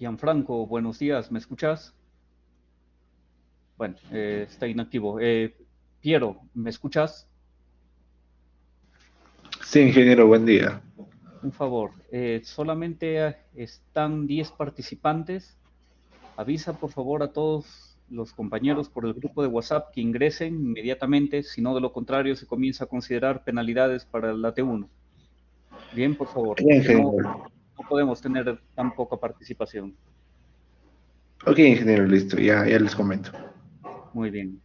Gianfranco, buenos días, ¿me escuchas? Bueno, está inactivo. Piero, ¿me escuchas? Sí, ingeniero, buen día. Un favor, solamente están 10 participantes. Avisa por favor a todos los compañeros por el grupo de WhatsApp que ingresen inmediatamente, si no de lo contrario se comienza a considerar penalidades para la T1. Bien, por favor, Ok, porque ingeniero. no podemos tener tan poca participación. Ok, ingeniero, listo, ya les comento. Muy bien.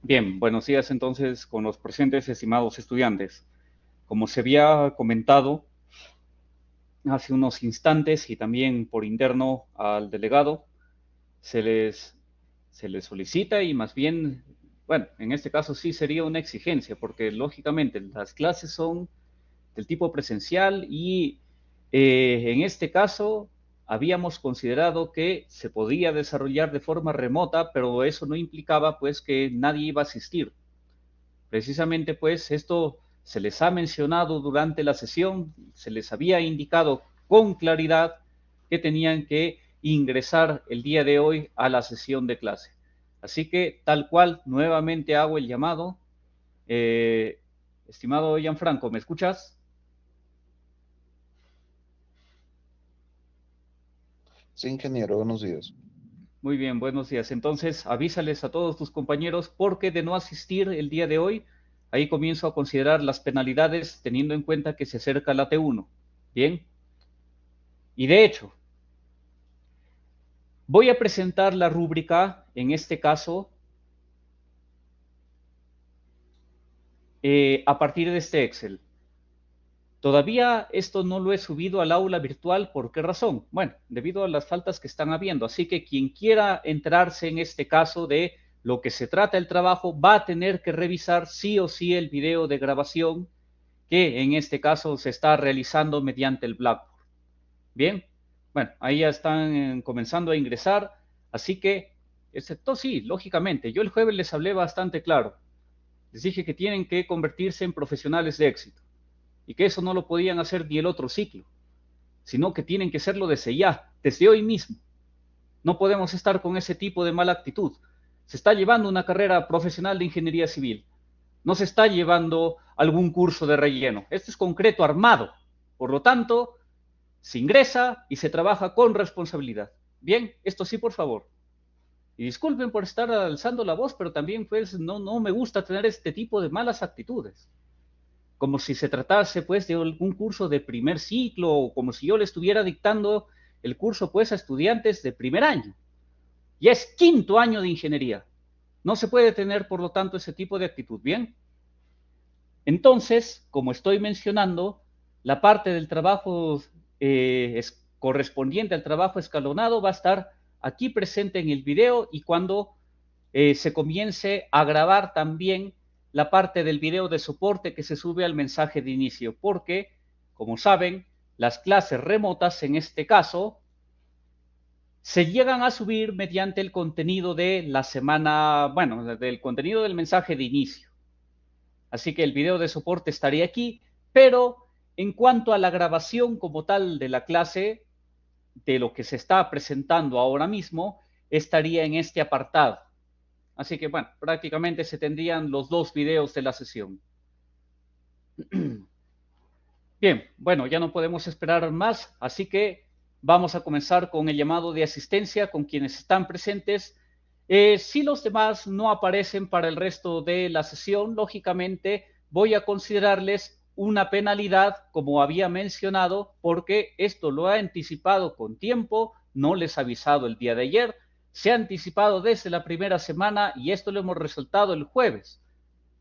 Bien, buenos días entonces con los presentes, estimados estudiantes. Como se había comentado hace unos instantes y también por interno al delegado, se les, se les solicita y más bien, bueno, en este caso sí sería una exigencia, porque lógicamente las clases son del tipo presencial y en este caso habíamos considerado que se podía desarrollar de forma remota, pero eso no implicaba pues que nadie iba a asistir. Precisamente pues esto se les ha mencionado durante la sesión, se les había indicado con claridad que tenían que ingresar el día de hoy a la sesión de clase. Así que tal cual, nuevamente hago el llamado. Eh, Estimado Gianfranco, ¿me escuchas? Sí, ingeniero, buenos días. Muy bien, buenos días. Entonces, avísales a todos tus compañeros porque de no asistir el día de hoy, ahí comienzo a considerar las penalidades teniendo en cuenta que se acerca la T1. Bien, y de hecho, voy a presentar la rúbrica, en este caso, a partir de este Excel. Todavía esto no lo he subido al aula virtual, ¿por qué razón? Bueno, debido a las faltas que están habiendo. Así que quien quiera enterarse en este caso de lo que se trata el trabajo va a tener que revisar sí o sí el video de grabación que en este caso se está realizando mediante el Blackboard. Bien, bueno, ahí ya están comenzando a ingresar, así que, excepto sí, lógicamente, yo el jueves les hablé bastante claro, les dije que tienen que convertirse en profesionales de éxito y que eso no lo podían hacer ni el otro ciclo, sino que tienen que hacerlo desde ya, desde hoy mismo. No podemos estar con ese tipo de mala actitud. Se está llevando una carrera profesional de ingeniería civil. No se está llevando algún curso de relleno. Esto es concreto, armado. Por lo tanto, se ingresa y se trabaja con responsabilidad. Bien, esto sí, por favor. Y disculpen por estar alzando la voz, pero también pues no me gusta tener este tipo de malas actitudes. Como si se tratase pues de algún curso de primer ciclo o como si yo le estuviera dictando el curso pues a estudiantes de primer año. Y es quinto año de ingeniería. No se puede tener, por lo tanto, ese tipo de actitud. Bien. Entonces, como estoy mencionando, la parte del trabajo correspondiente al trabajo escalonado va a estar aquí presente en el video y cuando se comience a grabar también la parte del video de soporte que se sube al mensaje de inicio, porque, como saben, las clases remotas en este caso se llegan a subir mediante el contenido de la semana, bueno, del contenido del mensaje de inicio. Así que el video de soporte estaría aquí, pero en cuanto a la grabación como tal de la clase, de lo que se está presentando ahora mismo, estaría en este apartado. Así que, bueno, prácticamente se tendrían los dos videos de la sesión. Bien, bueno, ya no podemos esperar más, así que vamos a comenzar con el llamado de asistencia con quienes están presentes. Si los demás no aparecen para el resto de la sesión, lógicamente voy a considerarles una penalidad, como había mencionado, porque esto lo ha anticipado con tiempo, no les ha avisado el día de ayer, se ha anticipado desde la primera semana y esto lo hemos resaltado el jueves,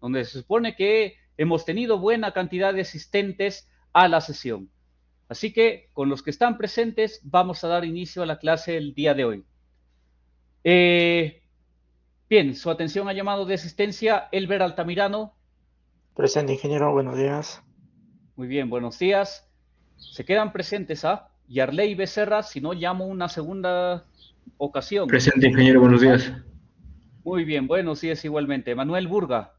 donde se supone que hemos tenido buena cantidad de asistentes a la sesión. Así que con los que están presentes vamos a dar inicio a la clase el día de hoy. Bien, su atención ha llamado de asistencia Elber Altamirano. Presente, ingeniero, buenos días. Muy bien, buenos días. Se quedan presentes a Yarley Becerra, si no llamo una segunda ocasión. Presente, ingeniero, buenos días. Muy bien, buenos días igualmente. Manuel Burga.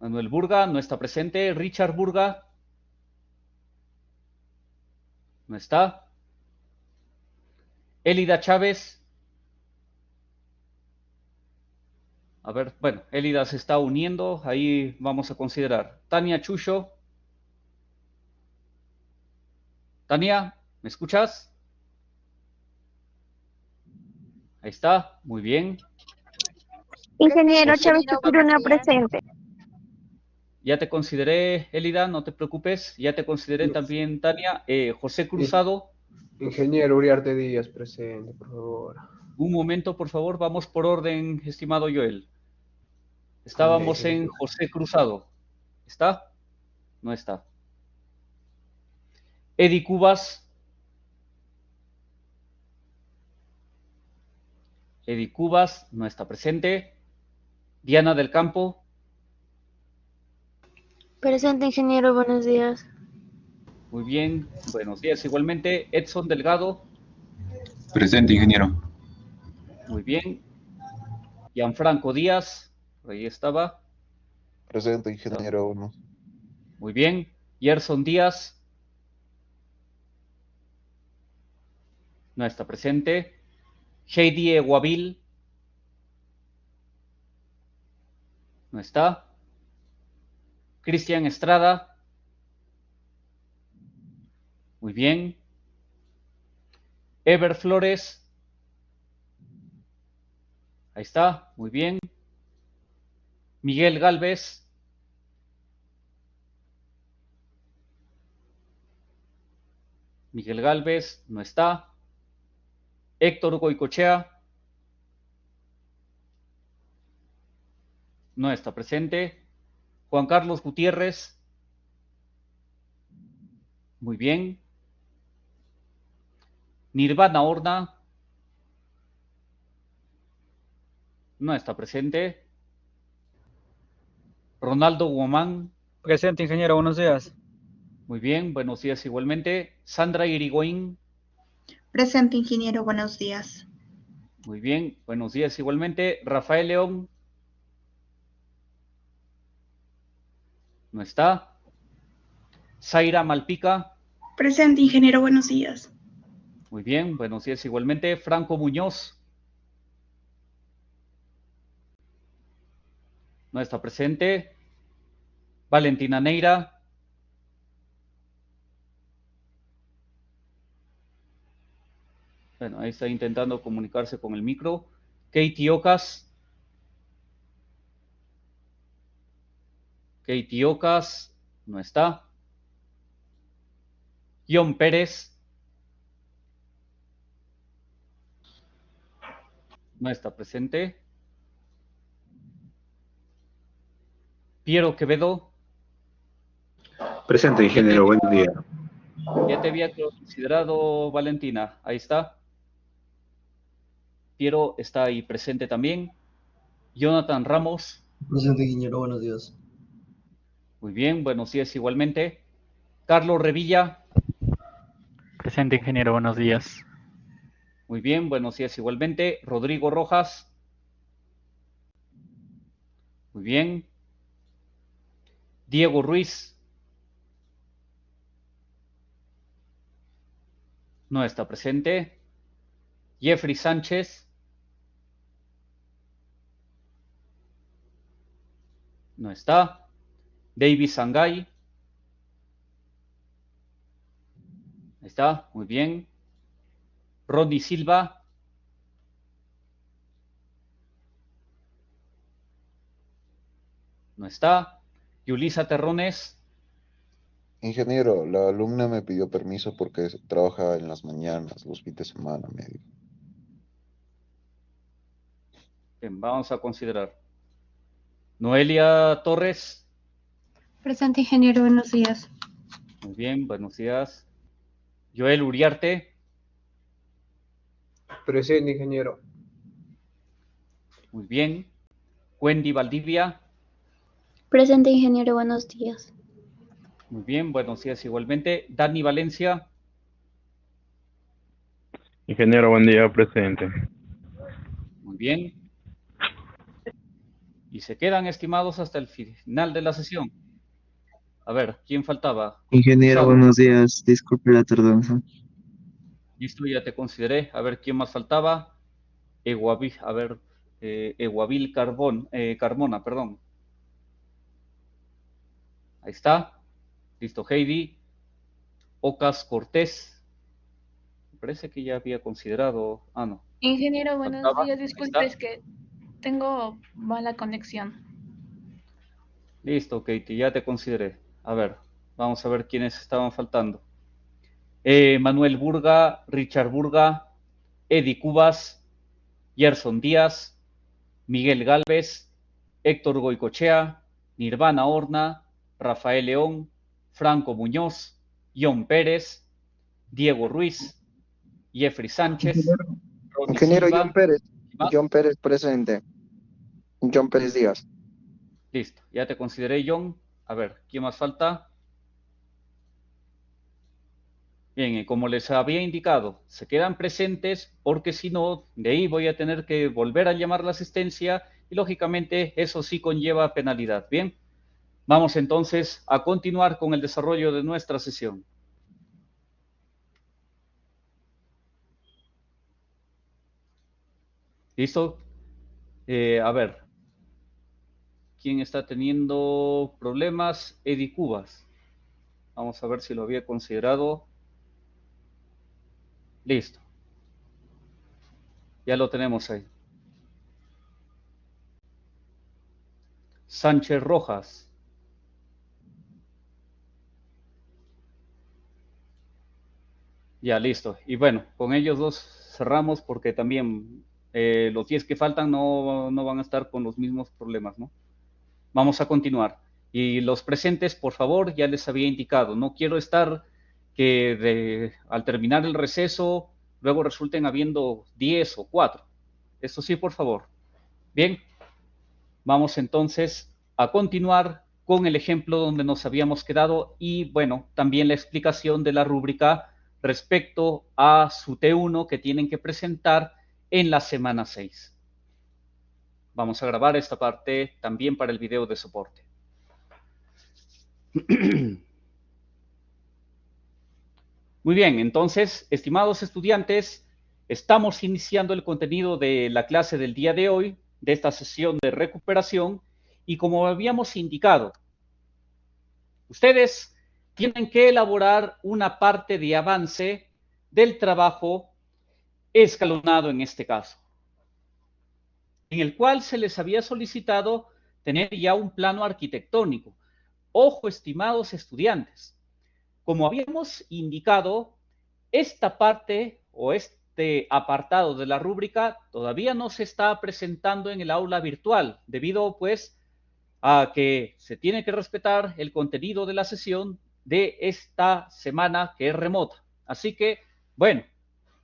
Manuel Burga no está presente. Richard Burga. No está. Elida Chávez. A ver, bueno, Elida se está uniendo. Ahí vamos a considerar. Tania Chucho. Tania, ¿me escuchas? Ahí está, muy bien. Ingeniero Chávez Turuna presente. Ya te consideré, Elida, no te preocupes. Ya te consideré también, Tania. José Cruzado. Ingeniero Uriarte Díaz presente, por favor. Un momento, por favor, vamos por orden, estimado Joel. Estábamos en José Cruzado. ¿Está? No está. Eddie Cubas. Eddie Cubas no está presente. Diana del Campo. Presente, ingeniero, buenos días. Muy bien, buenos días igualmente. Edson Delgado. Presente, ingeniero. Muy bien. Gianfranco Díaz. Por ahí estaba. Presente, ingeniero 1. Muy bien. Gerson Díaz. No está presente. Heidi Eguavil. No está. Cristian Estrada. Muy bien. Ever Flores. Ahí está, muy bien. Miguel Galvez. Miguel Galvez no está. Héctor Goicochea. No está presente. Juan Carlos Gutiérrez. Muy bien. Nirvana Horna. No está presente. Ronaldo Guamán. Presente, ingeniero, buenos días. Muy bien, buenos días igualmente. Sandra Irigoyen. Presente, ingeniero, buenos días. Muy bien, buenos días igualmente. Rafael León. No está. Zaira Malpica. Presente, ingeniero, buenos días. Muy bien, buenos días igualmente. Franco Muñoz. No está presente. Valentina Neira. Bueno, ahí está intentando comunicarse con el micro. Katie Ocas. Katie Ocas no está. John Pérez. No está presente. Piero Quevedo. Presente, ingeniero. Buen día. Ya te había considerado, Valentina. Ahí está. Piero está ahí presente también. Jonathan Ramos. Presente, ingeniero, buenos días. Muy bien, buenos días igualmente. Carlos Revilla. Presente, ingeniero, buenos días. Muy bien, buenos días igualmente. Rodrigo Rojas. Muy bien. Diego Ruiz. No está presente. Jeffrey Sánchez. No está. David Sangay. Ahí está, muy bien. Rodney Silva. No está. Yulisa Terrones. Ingeniero, la alumna me pidió permiso porque trabaja en las mañanas, los fines de semana, medio. Bien, vamos a considerar. Noelia Torres. Presente, ingeniero, buenos días. Muy bien, buenos días. Joel Uriarte. Presente, ingeniero. Muy bien. Wendy Valdivia. Presente, ingeniero, buenos días. Muy bien, buenos días igualmente. Dani Valencia. Ingeniero, buen día, presente. Muy bien. Y se quedan estimados hasta el final de la sesión. A ver, ¿quién faltaba? Ingeniero, Gonzalo. buenos días. Disculpe la tardanza. Listo, ya te consideré. A ver, ¿quién más faltaba? Eguavil Carmona, perdón. Ahí está. Listo, Heidi. Ocas Cortés. Me parece que ya había considerado. Ah, no. Ingeniero, buenos Faltaba. días. Ahí Disculpe, está. es que tengo mala conexión. Listo, Katie, ya te consideré. A ver, vamos a ver quiénes estaban faltando. Manuel Burga, Richard Burga, Eddie Cubas, Gerson Díaz, Miguel Galvez, Héctor Goicochea, Nirvana Horna, Rafael León, Franco Muñoz, John Pérez, Diego Ruiz, Jeffrey Sánchez, Ronnie Ingeniero Silva. John Pérez. ¿Y más? John Pérez presente. John Pérez Díaz. Listo, ya te consideré, John. A ver, ¿quién más falta? Bien, y como les había indicado, se quedan presentes porque si no, de ahí voy a tener que volver a llamar la asistencia y lógicamente eso sí conlleva penalidad. Bien, vamos entonces a continuar con el desarrollo de nuestra sesión. ¿Listo? A ver, ¿quién está teniendo problemas? Eddie Cubas. Vamos a ver si lo había considerado. Listo. Ya lo tenemos ahí. Sánchez Rojas. Ya, listo. Y bueno, con ellos dos cerramos porque también los 10 que faltan no van a estar con los mismos problemas, ¿no? Vamos a continuar. Y los presentes, por favor, ya les había indicado, no quiero estar que al terminar el receso luego resulten habiendo 10 o 4. Eso sí, por favor. Bien, vamos entonces a continuar con el ejemplo donde nos habíamos quedado y, bueno, también la explicación de la rúbrica respecto a su T1 que tienen que presentar en la semana 6. Vamos a grabar esta parte también para el video de soporte. Muy bien, entonces, estimados estudiantes, estamos iniciando el contenido de la clase del día de hoy, de esta sesión de recuperación, y como habíamos indicado, ustedes tienen que elaborar una parte de avance del trabajo escalonado en este caso, en el cual se les había solicitado tener ya un plano arquitectónico. Ojo, estimados estudiantes, como habíamos indicado, esta parte o este apartado de la rúbrica todavía no se está presentando en el aula virtual, debido pues a que se tiene que respetar el contenido de la sesión de esta semana que es remota. Así que, bueno,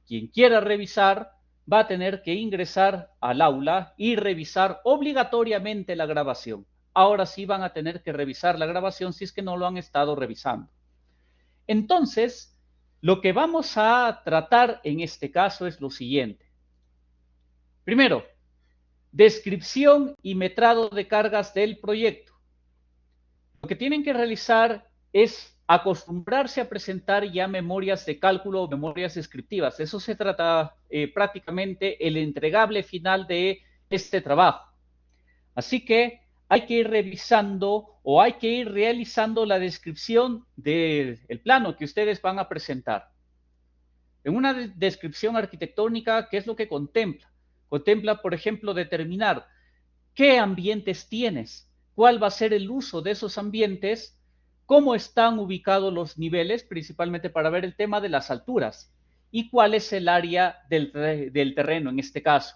quien quiera revisar va a tener que ingresar al aula y revisar obligatoriamente la grabación. Ahora sí van a tener que revisar la grabación si es que no lo han estado revisando. Entonces, lo que vamos a tratar en este caso es lo siguiente. Primero, descripción y metrado de cargas del proyecto. Lo que tienen que realizar es acostumbrarse a presentar ya memorias de cálculo o memorias descriptivas. Eso se trata prácticamente el entregable final de este trabajo. Así que hay que ir revisando o hay que ir realizando la descripción del plano que ustedes van a presentar. En una descripción arquitectónica, ¿qué es lo que contempla? Contempla, por ejemplo, determinar qué ambientes tienes, cuál va a ser el uso de esos ambientes, cómo están ubicados los niveles, principalmente para ver el tema de las alturas, y cuál es el área del terreno en este caso.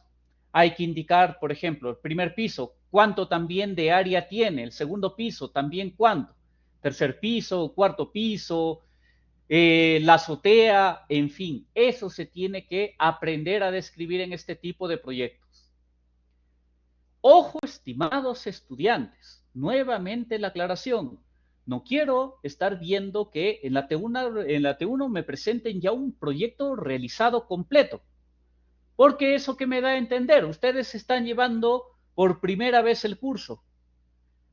Hay que indicar, por ejemplo, el primer piso, cuánto también de área tiene, el segundo piso también cuánto, tercer piso, cuarto piso, la azotea, en fin, eso se tiene que aprender a describir en este tipo de proyectos. Ojo, estimados estudiantes, nuevamente la aclaración. No quiero estar viendo que en la T1 me presenten ya un proyecto realizado completo. Porque eso que me da a entender, ustedes están llevando por primera vez el curso.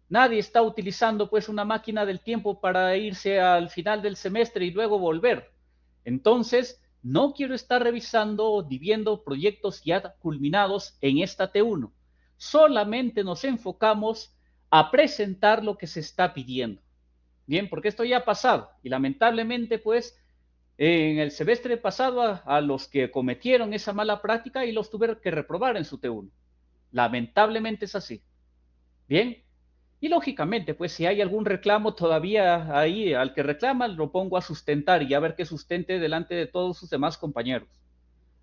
Nadie está utilizando pues una máquina del tiempo para irse al final del semestre y luego volver. Entonces, no quiero estar revisando ni viendo proyectos ya culminados en esta T1. Solamente nos enfocamos a presentar lo que se está pidiendo. Bien, porque esto ya ha pasado y lamentablemente pues en el semestre pasado a los que cometieron esa mala práctica y los tuvieron que reprobar en su T1. Lamentablemente es así. Bien, y lógicamente pues si hay algún reclamo todavía ahí al que reclama lo pongo a sustentar y a ver que sustente delante de todos sus demás compañeros.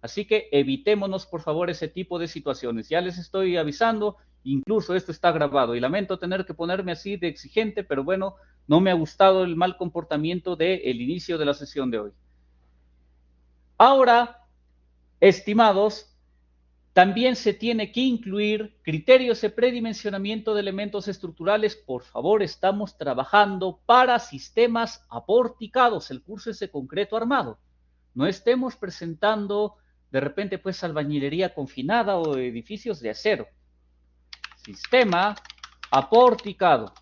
Así que evitémonos por favor ese tipo de situaciones. Ya les estoy avisando, incluso esto está grabado y lamento tener que ponerme así de exigente, pero bueno, no me ha gustado el mal comportamiento del inicio de la sesión de hoy. Ahora, estimados, también se tiene que incluir criterios de predimensionamiento de elementos estructurales. Por favor, estamos trabajando para sistemas aporticados. El curso es de concreto armado. No estemos presentando de repente pues albañilería confinada o edificios de acero. Sistema aporticado.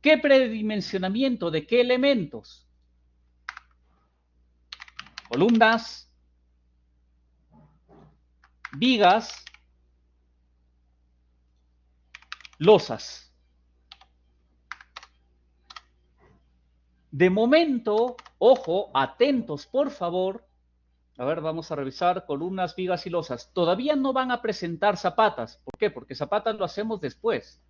¿Qué predimensionamiento de qué elementos? Columnas, vigas, losas. De momento, ojo, atentos por favor. A ver, vamos a revisar columnas, vigas y losas. Todavía no van a presentar zapatas. ¿Por qué? Porque zapatas lo hacemos después.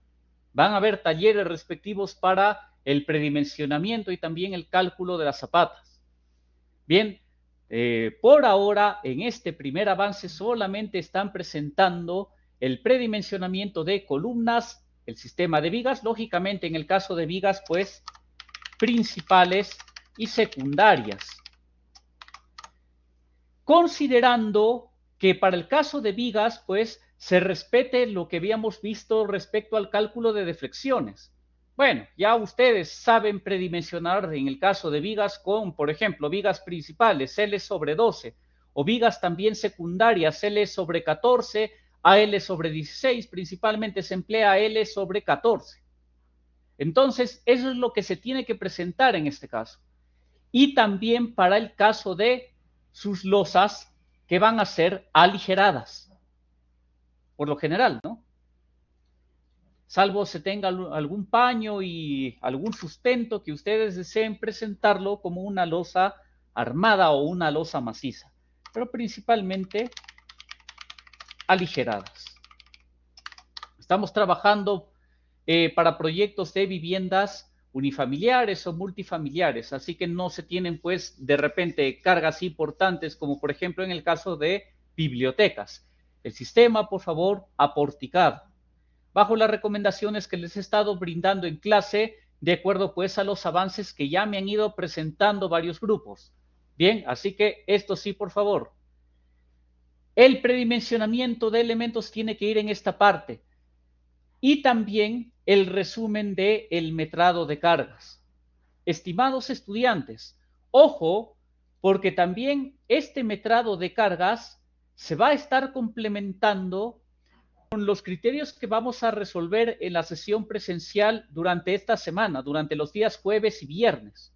Van a haber talleres respectivos para el predimensionamiento y también el cálculo de las zapatas. Bien, por ahora, en este primer avance solamente están presentando el predimensionamiento de columnas, el sistema de vigas, lógicamente en el caso de vigas, pues, principales y secundarias. Considerando que para el caso de vigas, pues, se respete lo que habíamos visto respecto al cálculo de deflexiones. Bueno, ya ustedes saben predimensionar en el caso de vigas con, por ejemplo, vigas principales, L sobre 12, o vigas también secundarias, L sobre 14, a L sobre 16, principalmente se emplea L sobre 14. Entonces, eso es lo que se tiene que presentar en este caso. y también para el caso de sus losas que van a ser aligeradas, por lo general, ¿no? Salvo se tenga algún paño y algún sustento que ustedes deseen presentarlo como una losa armada o una losa maciza, pero principalmente aligeradas. Estamos trabajando para proyectos de viviendas unifamiliares o multifamiliares, así que no se tienen pues de repente cargas importantes como por ejemplo en el caso de bibliotecas. El sistema, por favor, aporticado, bajo las recomendaciones que les he estado brindando en clase, de acuerdo pues a los avances que ya me han ido presentando varios grupos. Bien, así que esto sí, por favor. El predimensionamiento de elementos tiene que ir en esta parte. Y también el resumen del metrado de cargas. Estimados estudiantes, ojo, porque también este metrado de cargas se va a estar complementando con los criterios que vamos a resolver en la sesión presencial durante esta semana, durante los días jueves y viernes.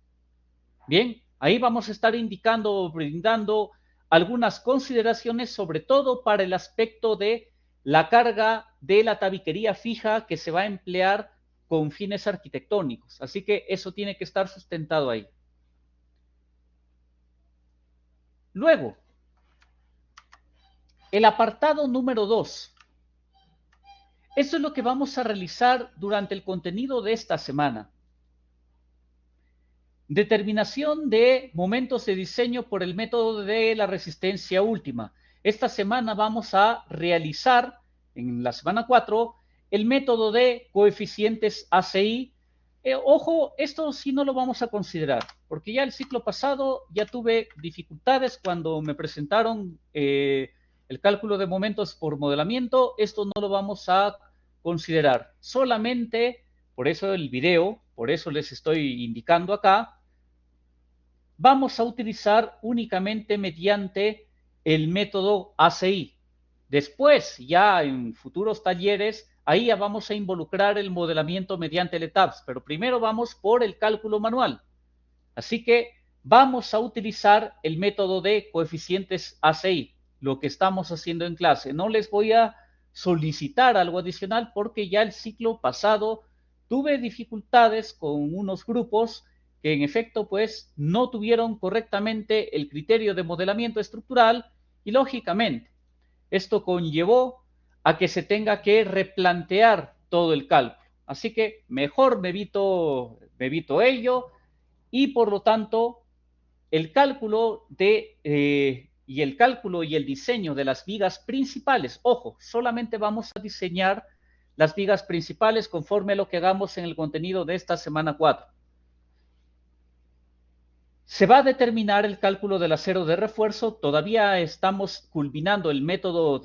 Bien, ahí vamos a estar indicando o brindando algunas consideraciones, sobre todo para el aspecto de la carga de la tabiquería fija que se va a emplear con fines arquitectónicos. Así que eso tiene que estar sustentado ahí. Luego, el apartado número 2. Eso es lo que vamos a realizar durante el contenido de esta semana. Determinación de momentos de diseño por el método de la resistencia última. Esta semana vamos a realizar, en la semana 4, el método de coeficientes ACI. Ojo, esto sí no lo vamos a considerar, porque ya el ciclo pasado ya tuve dificultades cuando me presentaron el cálculo de momentos por modelamiento. Esto no lo vamos a considerar. Solamente, por eso el video, por eso les estoy indicando acá, vamos a utilizar únicamente mediante el método ACI. Después, ya en futuros talleres, ahí ya vamos a involucrar el modelamiento mediante el ETABS, pero primero vamos por el cálculo manual. Así que vamos a utilizar el método de coeficientes ACI, lo que estamos haciendo en clase. No les voy a solicitar algo adicional porque ya el ciclo pasado tuve dificultades con unos grupos que en efecto pues no tuvieron correctamente el criterio de modelamiento estructural y lógicamente esto conllevó a que se tenga que replantear todo el cálculo. Así que mejor me evito ello y por lo tanto el cálculo y el diseño de las vigas principales. Ojo, solamente vamos a diseñar las vigas principales conforme a lo que hagamos en el contenido de esta semana 4. Se va a determinar el cálculo del acero de refuerzo. Todavía estamos culminando el método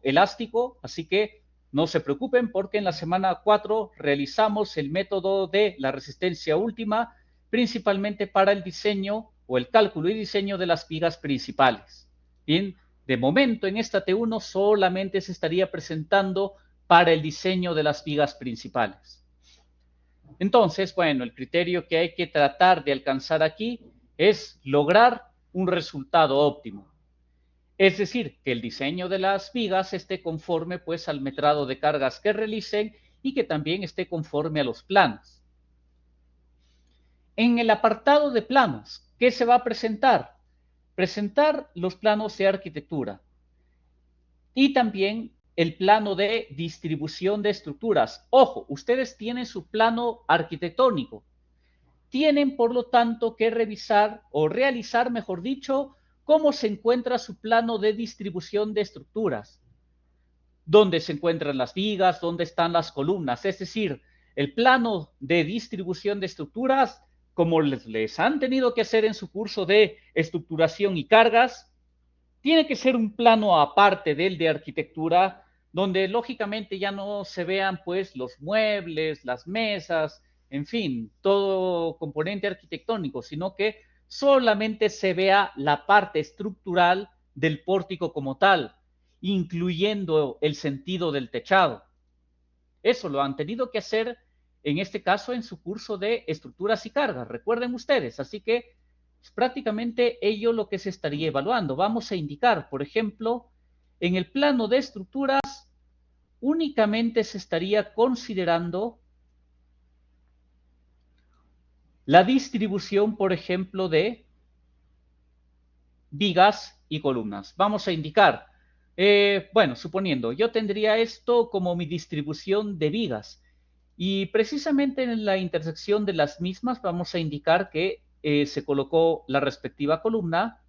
elástico, así que no se preocupen porque en la semana 4 realizamos el método de la resistencia última, principalmente para el diseño o el cálculo y diseño de las vigas principales. Bien, de momento en esta T1 solamente se estaría presentando para el diseño de las vigas principales. Entonces, bueno, el criterio que hay que tratar de alcanzar aquí es lograr un resultado óptimo. Es decir, que el diseño de las vigas esté conforme pues al metrado de cargas que realicen y que también esté conforme a los planos. En el apartado de planos, ¿qué se va a presentar? Presentar los planos de arquitectura y también el plano de distribución de estructuras. Ojo, ustedes tienen su plano arquitectónico. Tienen, por lo tanto, que revisar o realizar, mejor dicho, cómo se encuentra su plano de distribución de estructuras. Dónde se encuentran las vigas, dónde están las columnas. Es decir, el plano de distribución de estructuras, como les han tenido que hacer en su curso de estructuración y cargas, tiene que ser un plano aparte del de arquitectura, donde lógicamente ya no se vean pues los muebles, las mesas, en fin, todo componente arquitectónico, sino que solamente se vea la parte estructural del pórtico como tal, incluyendo el sentido del techado. Eso lo han tenido que hacer en este caso en su curso de estructuras y cargas, recuerden ustedes, así que es prácticamente ello lo que se estaría evaluando. Vamos a indicar, por ejemplo, en el plano de estructuras, únicamente se estaría considerando la distribución, por ejemplo, de vigas y columnas. Vamos a indicar, bueno, suponiendo, yo tendría esto como mi distribución de vigas y precisamente en la intersección de las mismas vamos a indicar que se colocó la respectiva columna.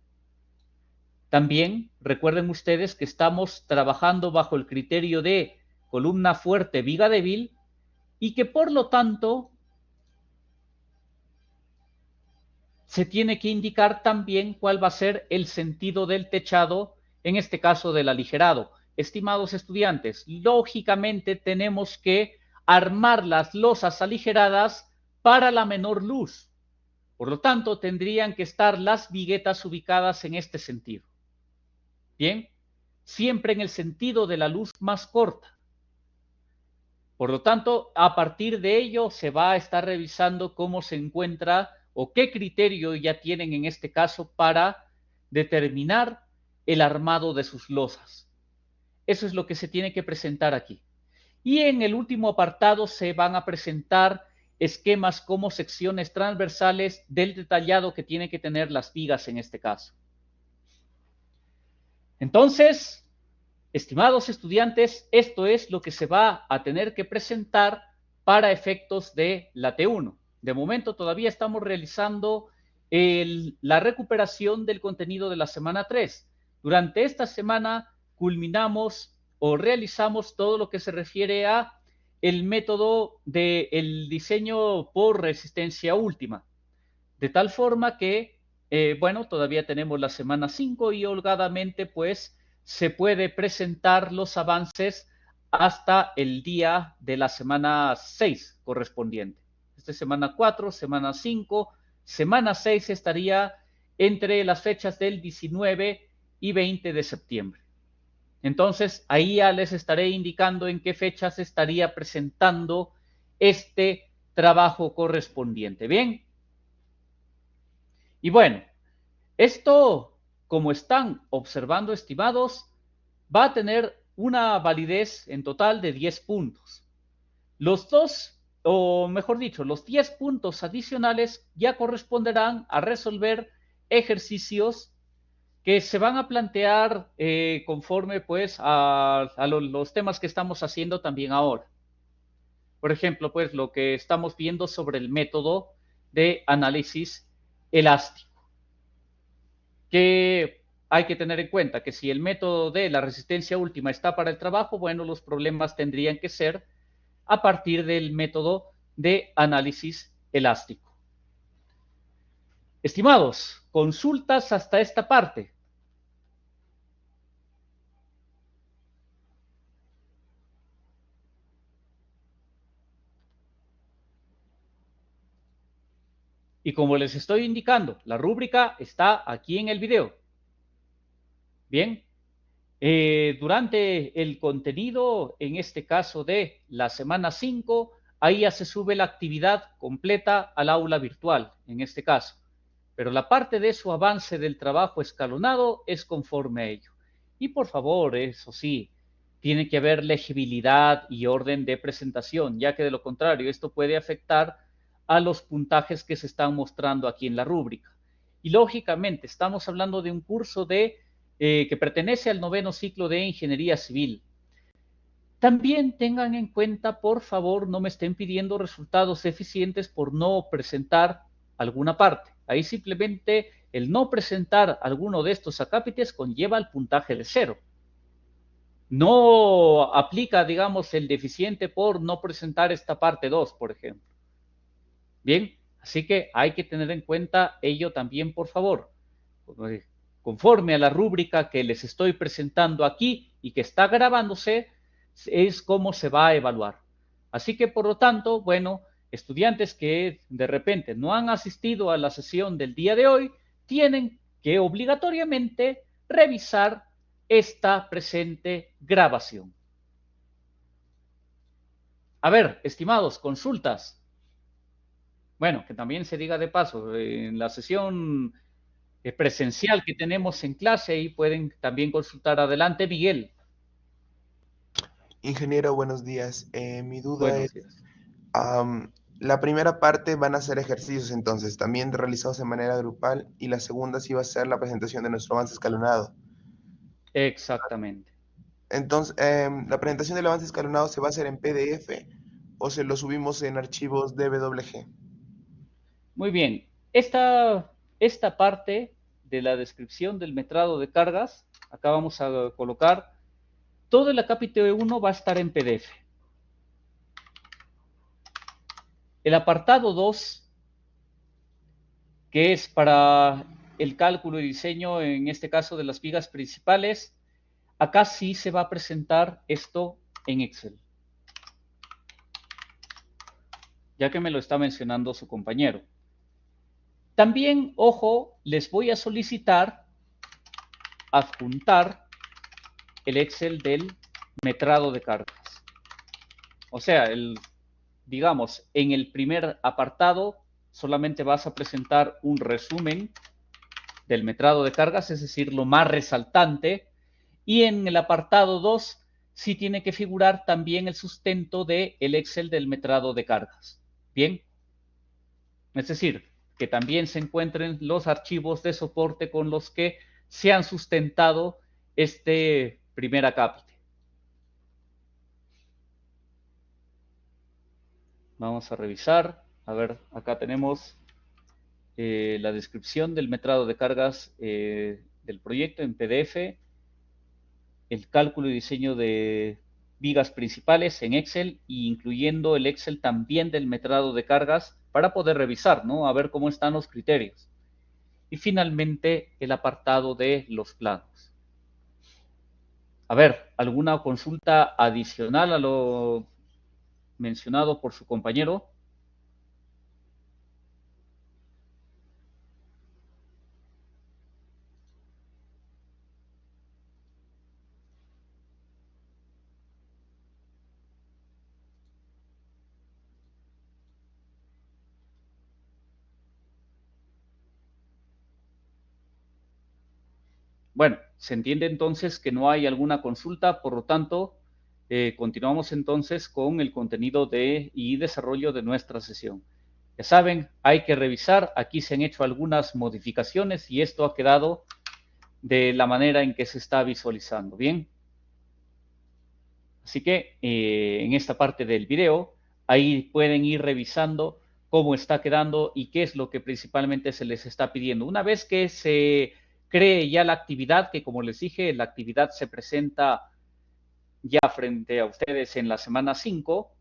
También recuerden ustedes que estamos trabajando bajo el criterio de columna fuerte, viga débil y que por lo tanto se tiene que indicar también cuál va a ser el sentido del techado, en este caso del aligerado. Estimados estudiantes, lógicamente tenemos que armar las losas aligeradas para la menor luz. Por lo tanto, tendrían que estar las viguetas ubicadas en este sentido. Bien, siempre en el sentido de la luz más corta. Por lo tanto, a partir de ello se va a estar revisando cómo se encuentra o qué criterio ya tienen en este caso para determinar el armado de sus losas. Eso es lo que se tiene que presentar aquí. Y en el último apartado se van a presentar esquemas como secciones transversales del detallado que tienen que tener las vigas en este caso. Entonces, estimados estudiantes, esto es lo que se va a tener que presentar para efectos de la T1. De momento todavía estamos realizando la recuperación del contenido de la semana 3. Durante esta semana culminamos o realizamos todo lo que se refiere a el método del diseño por resistencia última. De tal forma que, bueno, todavía tenemos la semana 5 y holgadamente pues se puede presentar los avances hasta el día de la semana 6 correspondiente. Esta semana 4, semana 5, semana 6 estaría entre las fechas del 19 y 20 de septiembre. Entonces, ahí ya les estaré indicando en qué fechas estaría presentando este trabajo correspondiente. ¿Bien? Y bueno, esto, como están observando, estimados, va a tener una validez en total de 10 puntos. Los 2, o mejor dicho, los 10 puntos adicionales ya corresponderán a resolver ejercicios que se van a plantear conforme pues a los temas que estamos haciendo también ahora. Por ejemplo, pues lo que estamos viendo sobre el método de análisis elástico, que hay que tener en cuenta que si el método de la resistencia última está para el trabajo, bueno, los problemas tendrían que ser a partir del método de análisis elástico. Estimados, consultas hasta esta parte. Y como les estoy indicando, la rúbrica está aquí en el video. Bien, durante el contenido, en este caso de la semana 5, ahí ya se sube la actividad completa al aula virtual, en este caso. Pero la parte de su avance del trabajo escalonado es conforme a ello. Y por favor, eso sí, tiene que haber legibilidad y orden de presentación, ya que de lo contrario, esto puede afectar a los puntajes que se están mostrando aquí en la rúbrica. Y lógicamente estamos hablando de un curso que pertenece al 9º ciclo de Ingeniería Civil. También tengan en cuenta, por favor, no me estén pidiendo resultados eficientes por no presentar alguna parte. Ahí simplemente el no presentar alguno de estos acápites conlleva el puntaje de 0. No aplica, digamos, el deficiente por no presentar esta parte 2, por ejemplo. Bien, así que hay que tener en cuenta ello también, por favor. Conforme a la rúbrica que les estoy presentando aquí y que está grabándose, es cómo se va a evaluar. Así que, por lo tanto, bueno, estudiantes que de repente no han asistido a la sesión del día de hoy, tienen que obligatoriamente revisar esta presente grabación. A ver, estimados, consultas. Bueno, que también se diga de paso, en la sesión presencial que tenemos en clase, ahí pueden también consultar. Adelante, Miguel. Ingeniero, buenos días. Mi duda Buenos es, días. la primera parte van a ser ejercicios entonces, también realizados de manera grupal, y la segunda sí va a ser la presentación de nuestro avance escalonado. Exactamente. Entonces, ¿la presentación del avance escalonado se va a hacer en PDF o se lo subimos en archivos DWG? Muy bien. Esta parte de la descripción del metrado de cargas, acá vamos a colocar, todo el acápite 1 va a estar en PDF. El apartado 2, que es para el cálculo y diseño, en este caso de las vigas principales, acá sí se va a presentar esto en Excel, ya que me lo está mencionando su compañero. También, ojo, les voy a solicitar adjuntar el Excel del metrado de cargas. O sea, digamos, en el primer apartado solamente vas a presentar un resumen del metrado de cargas, es decir, lo más resaltante, y en el apartado 2 sí tiene que figurar también el sustento del Excel del metrado de cargas. Bien, es decir, que también se encuentren los archivos de soporte con los que se han sustentado este primer acápite. Vamos a revisar. A ver, acá tenemos la descripción del metrado de cargas del proyecto en PDF, el cálculo y diseño de vigas principales en Excel, y incluyendo el Excel también del metrado de cargas para poder revisar, ¿no? A ver cómo están los criterios. Y finalmente el apartado de los planos. A ver, ¿alguna consulta adicional a lo mencionado por su compañero? Bueno, se entiende entonces que no hay alguna consulta, por lo tanto, continuamos entonces con el contenido y desarrollo de nuestra sesión. Ya saben, hay que revisar, aquí se han hecho algunas modificaciones y esto ha quedado de la manera en que se está visualizando, ¿bien? Así que en esta parte del video, ahí pueden ir revisando cómo está quedando y qué es lo que principalmente se les está pidiendo. Una vez que se cree ya la actividad, que como les dije, la actividad se presenta ya frente a ustedes en la semana 5.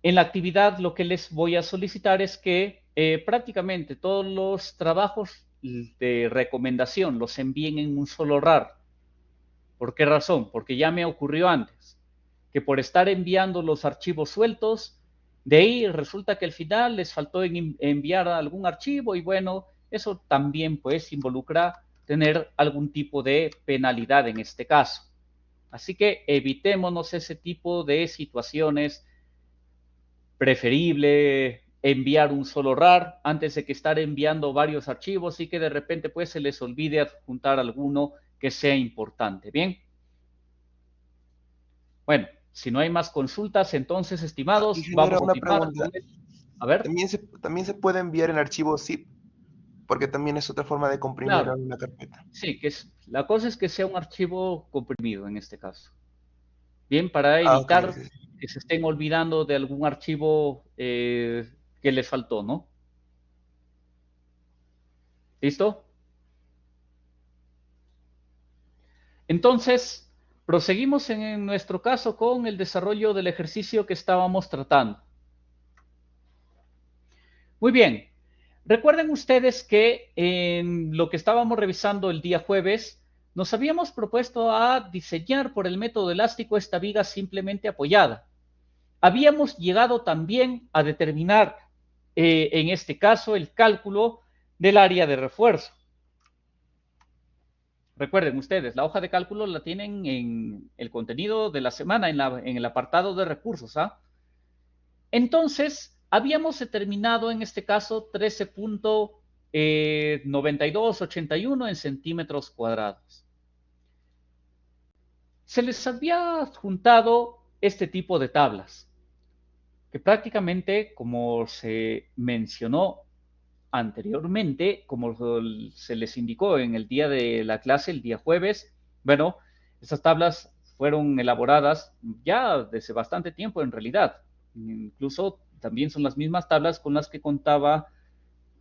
En la actividad lo que les voy a solicitar es que prácticamente todos los trabajos de recomendación los envíen en un solo RAR. ¿Por qué razón? Porque ya me ocurrió antes, que por estar enviando los archivos sueltos, de ahí resulta que al final les faltó enviar algún archivo y bueno, eso también pues involucra tener algún tipo de penalidad en este caso. Así que evitémonos ese tipo de situaciones. Preferible enviar un solo RAR antes de que estar enviando varios archivos y que de repente pues se les olvide adjuntar alguno que sea importante. Bien. Bueno, si no hay más consultas, entonces, estimados, Ingeniero, vamos a una pregunta. A ver. ¿También se puede enviar en archivo zip? Porque también es otra forma de comprimir Claro. una carpeta. Sí, la cosa es que sea un archivo comprimido en este caso. Bien, para evitar Okay, sí. que se estén olvidando de algún archivo que les faltó, ¿no? ¿Listo? Entonces, proseguimos en nuestro caso con el desarrollo del ejercicio que estábamos tratando. Muy bien. Recuerden ustedes que en lo que estábamos revisando el día jueves, nos habíamos propuesto a diseñar por el método elástico esta viga simplemente apoyada. Habíamos llegado también a determinar, en este caso, el cálculo del área de refuerzo. Recuerden ustedes, la hoja de cálculo la tienen en el contenido de la semana, en el apartado de recursos. Entonces, habíamos determinado en este caso 13.9281 en centímetros cuadrados. Se les había juntado este tipo de tablas, que prácticamente, como se mencionó anteriormente, como se les indicó en el día de la clase, el día jueves, bueno, estas tablas fueron elaboradas ya desde bastante tiempo en realidad. Incluso también son las mismas tablas con las que contaba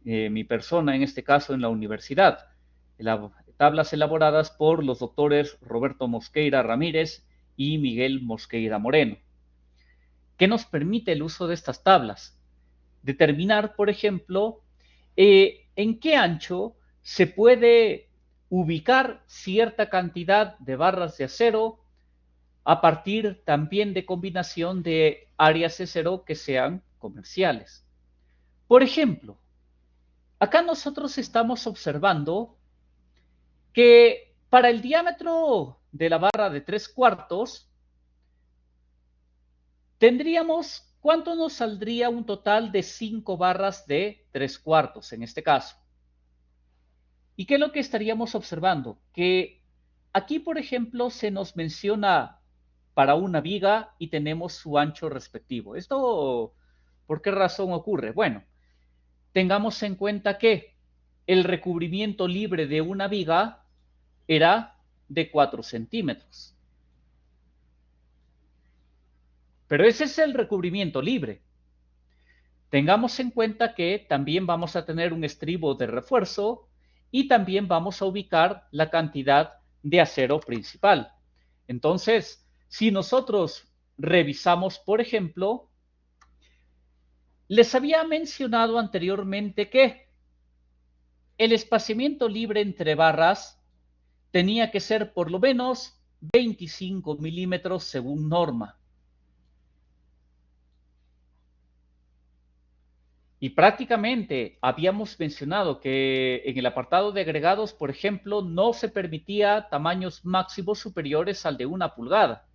mi persona, en este caso en la universidad. Tablas elaboradas por los doctores Roberto Mosqueira Ramírez y Miguel Mosqueira Moreno. ¿Qué nos permite el uso de estas tablas? Determinar, por ejemplo, en qué ancho se puede ubicar cierta cantidad de barras de acero a partir también de combinación de áreas de acero que sean comerciales. Por ejemplo, acá nosotros estamos observando que para el diámetro de la barra de 3/4 tendríamos, ¿cuánto nos saldría un total de 5 barras de 3/4 en este caso? ¿Y qué es lo que estaríamos observando? Que aquí, por ejemplo, se nos menciona para una viga y tenemos su ancho respectivo. ¿Esto por qué razón ocurre? Bueno, tengamos en cuenta que el recubrimiento libre de una viga era de 4 centímetros. Pero ese es el recubrimiento libre. Tengamos en cuenta que también vamos a tener un estribo de refuerzo y también vamos a ubicar la cantidad de acero principal. Entonces, si nosotros revisamos, por ejemplo, les había mencionado anteriormente que el espaciamiento libre entre barras tenía que ser por lo menos 25 milímetros según norma. Y prácticamente habíamos mencionado que en el apartado de agregados, por ejemplo, no se permitía tamaños máximos superiores al de 1 pulgada.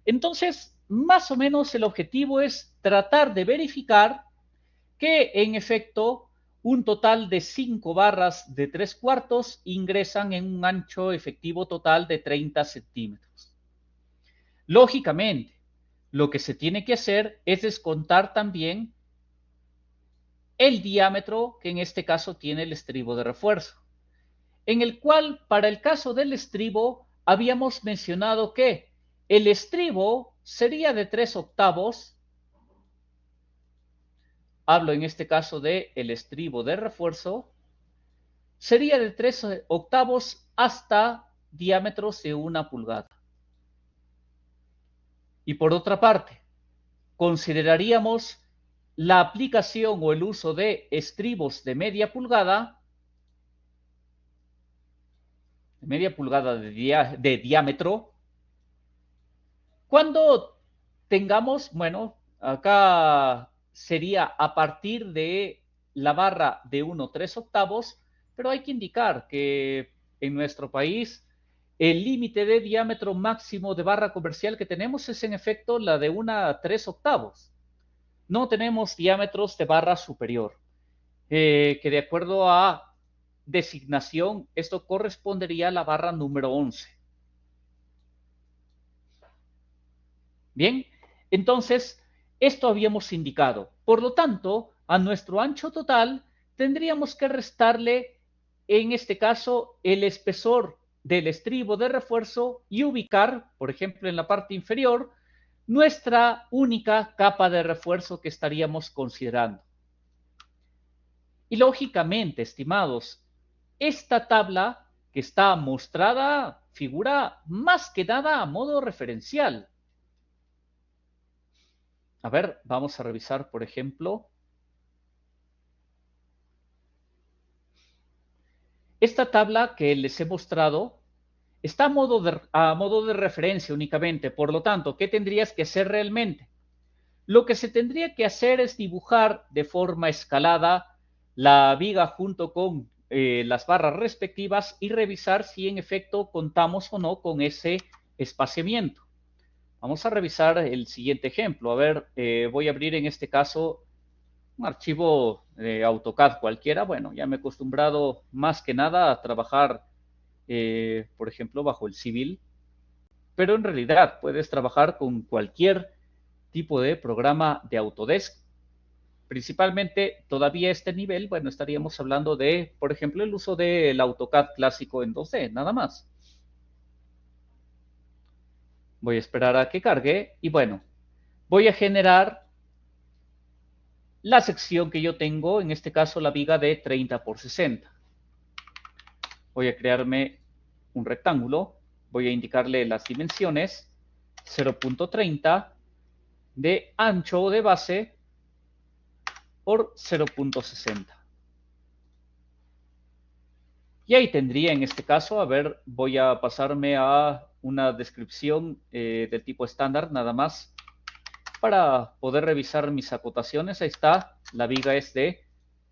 Entonces, más o menos el objetivo es tratar de verificar que, en efecto, un total de 5 barras de 3/4 ingresan en un ancho efectivo total de 30 centímetros. Lógicamente, lo que se tiene que hacer es descontar también el diámetro que en este caso tiene el estribo de refuerzo, en el cual para el caso del estribo habíamos mencionado que el estribo sería de 3/8, hablo en este caso de el estribo de refuerzo, sería de 3/8 hasta diámetros de 1 pulgada. Y por otra parte, consideraríamos la aplicación o el uso de estribos de media pulgada de diámetro, cuando tengamos, bueno, acá sería a partir de la barra de 1/3/8, pero hay que indicar que en nuestro país el límite de diámetro máximo de barra comercial que tenemos es en efecto la de 1/3/8. No tenemos diámetros de barra superior, que de acuerdo a designación, esto correspondería a la barra número 11. Bien, entonces, esto habíamos indicado. Por lo tanto, a nuestro ancho total tendríamos que restarle, en este caso, el espesor del estribo de refuerzo y ubicar, por ejemplo, en la parte inferior, nuestra única capa de refuerzo que estaríamos considerando. Y lógicamente, estimados, esta tabla que está mostrada figura más que nada a modo referencial. A ver, vamos a revisar, por ejemplo, esta tabla que les he mostrado está a modo de referencia únicamente. Por lo tanto, ¿qué tendrías que hacer realmente? Lo que se tendría que hacer es dibujar de forma escalada la viga junto con las barras respectivas y revisar si en efecto contamos o no con ese espaciamiento. Vamos a revisar el siguiente ejemplo. A ver, voy a abrir en este caso un archivo de AutoCAD cualquiera. Bueno, ya me he acostumbrado más que nada a trabajar, por ejemplo, bajo el Civil. Pero en realidad puedes trabajar con cualquier tipo de programa de Autodesk. Principalmente, todavía este nivel, bueno, estaríamos hablando de, por ejemplo, el uso del AutoCAD clásico en 2D, nada más. Voy a esperar a que cargue y bueno, voy a generar la sección que yo tengo, en este caso la viga de 30 por 60. Voy a crearme un rectángulo, voy a indicarle las dimensiones, 0.30 de ancho de base por 0.60. Y ahí tendría en este caso, a ver, voy a pasarme a una descripción del tipo estándar nada más para poder revisar mis acotaciones. Ahí está, la viga es de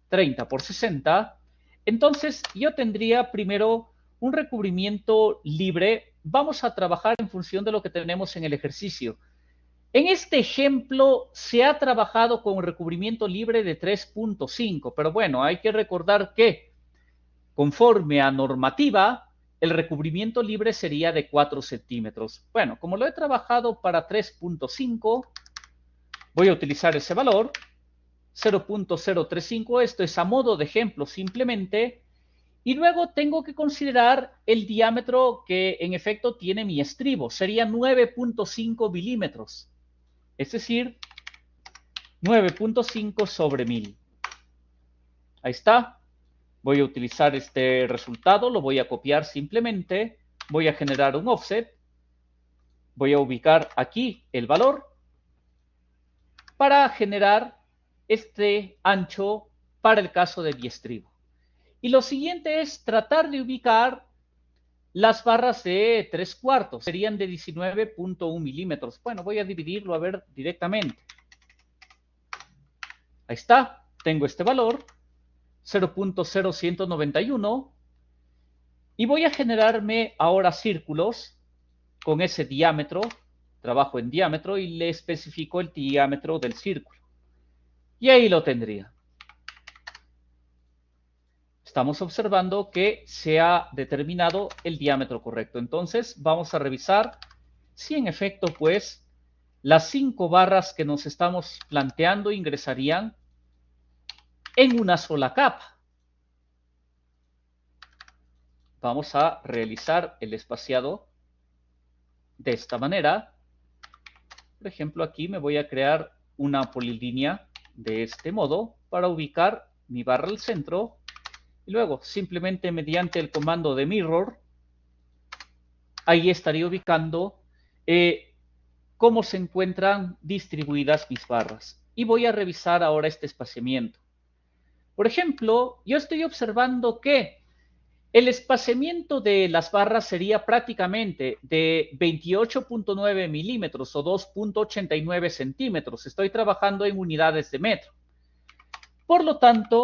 30 por 60. Entonces yo tendría primero un recubrimiento libre. Vamos a trabajar en función de lo que tenemos en el ejercicio. En este ejemplo se ha trabajado con recubrimiento libre de 3.5, pero bueno, hay que recordar que conforme a normativa, el recubrimiento libre sería de 4 centímetros. Bueno, como lo he trabajado para 3.5, voy a utilizar ese valor, 0.035, esto es a modo de ejemplo simplemente, y luego tengo que considerar el diámetro que en efecto tiene mi estribo, sería 9.5 milímetros. Es decir, 9.5 sobre 1000. Ahí está. Voy a utilizar este resultado, lo voy a copiar simplemente. Voy a generar un offset. Voy a ubicar aquí el valor para generar este ancho para el caso de mi estribo. Y lo siguiente es tratar de ubicar las barras de 3/4 serían de 19.1 milímetros. Bueno, voy a dividirlo a ver directamente. Ahí está, tengo este valor, 0.0191. Y voy a generarme ahora círculos con ese diámetro. Trabajo en diámetro y le especifico el diámetro del círculo. Y ahí lo tendría. Estamos observando que se ha determinado el diámetro correcto. Entonces, vamos a revisar si en efecto, pues, las 5 barras que nos estamos planteando ingresarían en una sola capa. Vamos a realizar el espaciado de esta manera. Por ejemplo, aquí me voy a crear una polilínea de este modo para ubicar mi barra al centro. Y luego, simplemente mediante el comando de mirror, ahí estaría ubicando cómo se encuentran distribuidas mis barras. Y voy a revisar ahora este espaciamiento. Por ejemplo, yo estoy observando que el espaciamiento de las barras sería prácticamente de 28.9 milímetros o 2.89 centímetros. Estoy trabajando en unidades de metro. Por lo tanto,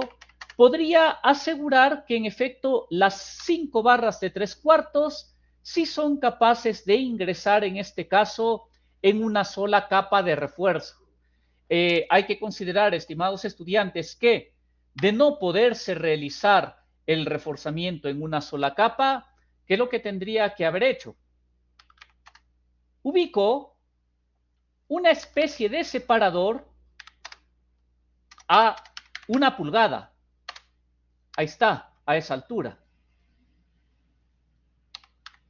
podría asegurar que en efecto las 5 barras de 3/4 sí son capaces de ingresar en este caso en una sola capa de refuerzo. Hay que considerar, estimados estudiantes, que de no poderse realizar el reforzamiento en una sola capa, ¿qué es lo que tendría que haber hecho? Ubico una especie de separador a 1 pulgada. Ahí está, a esa altura.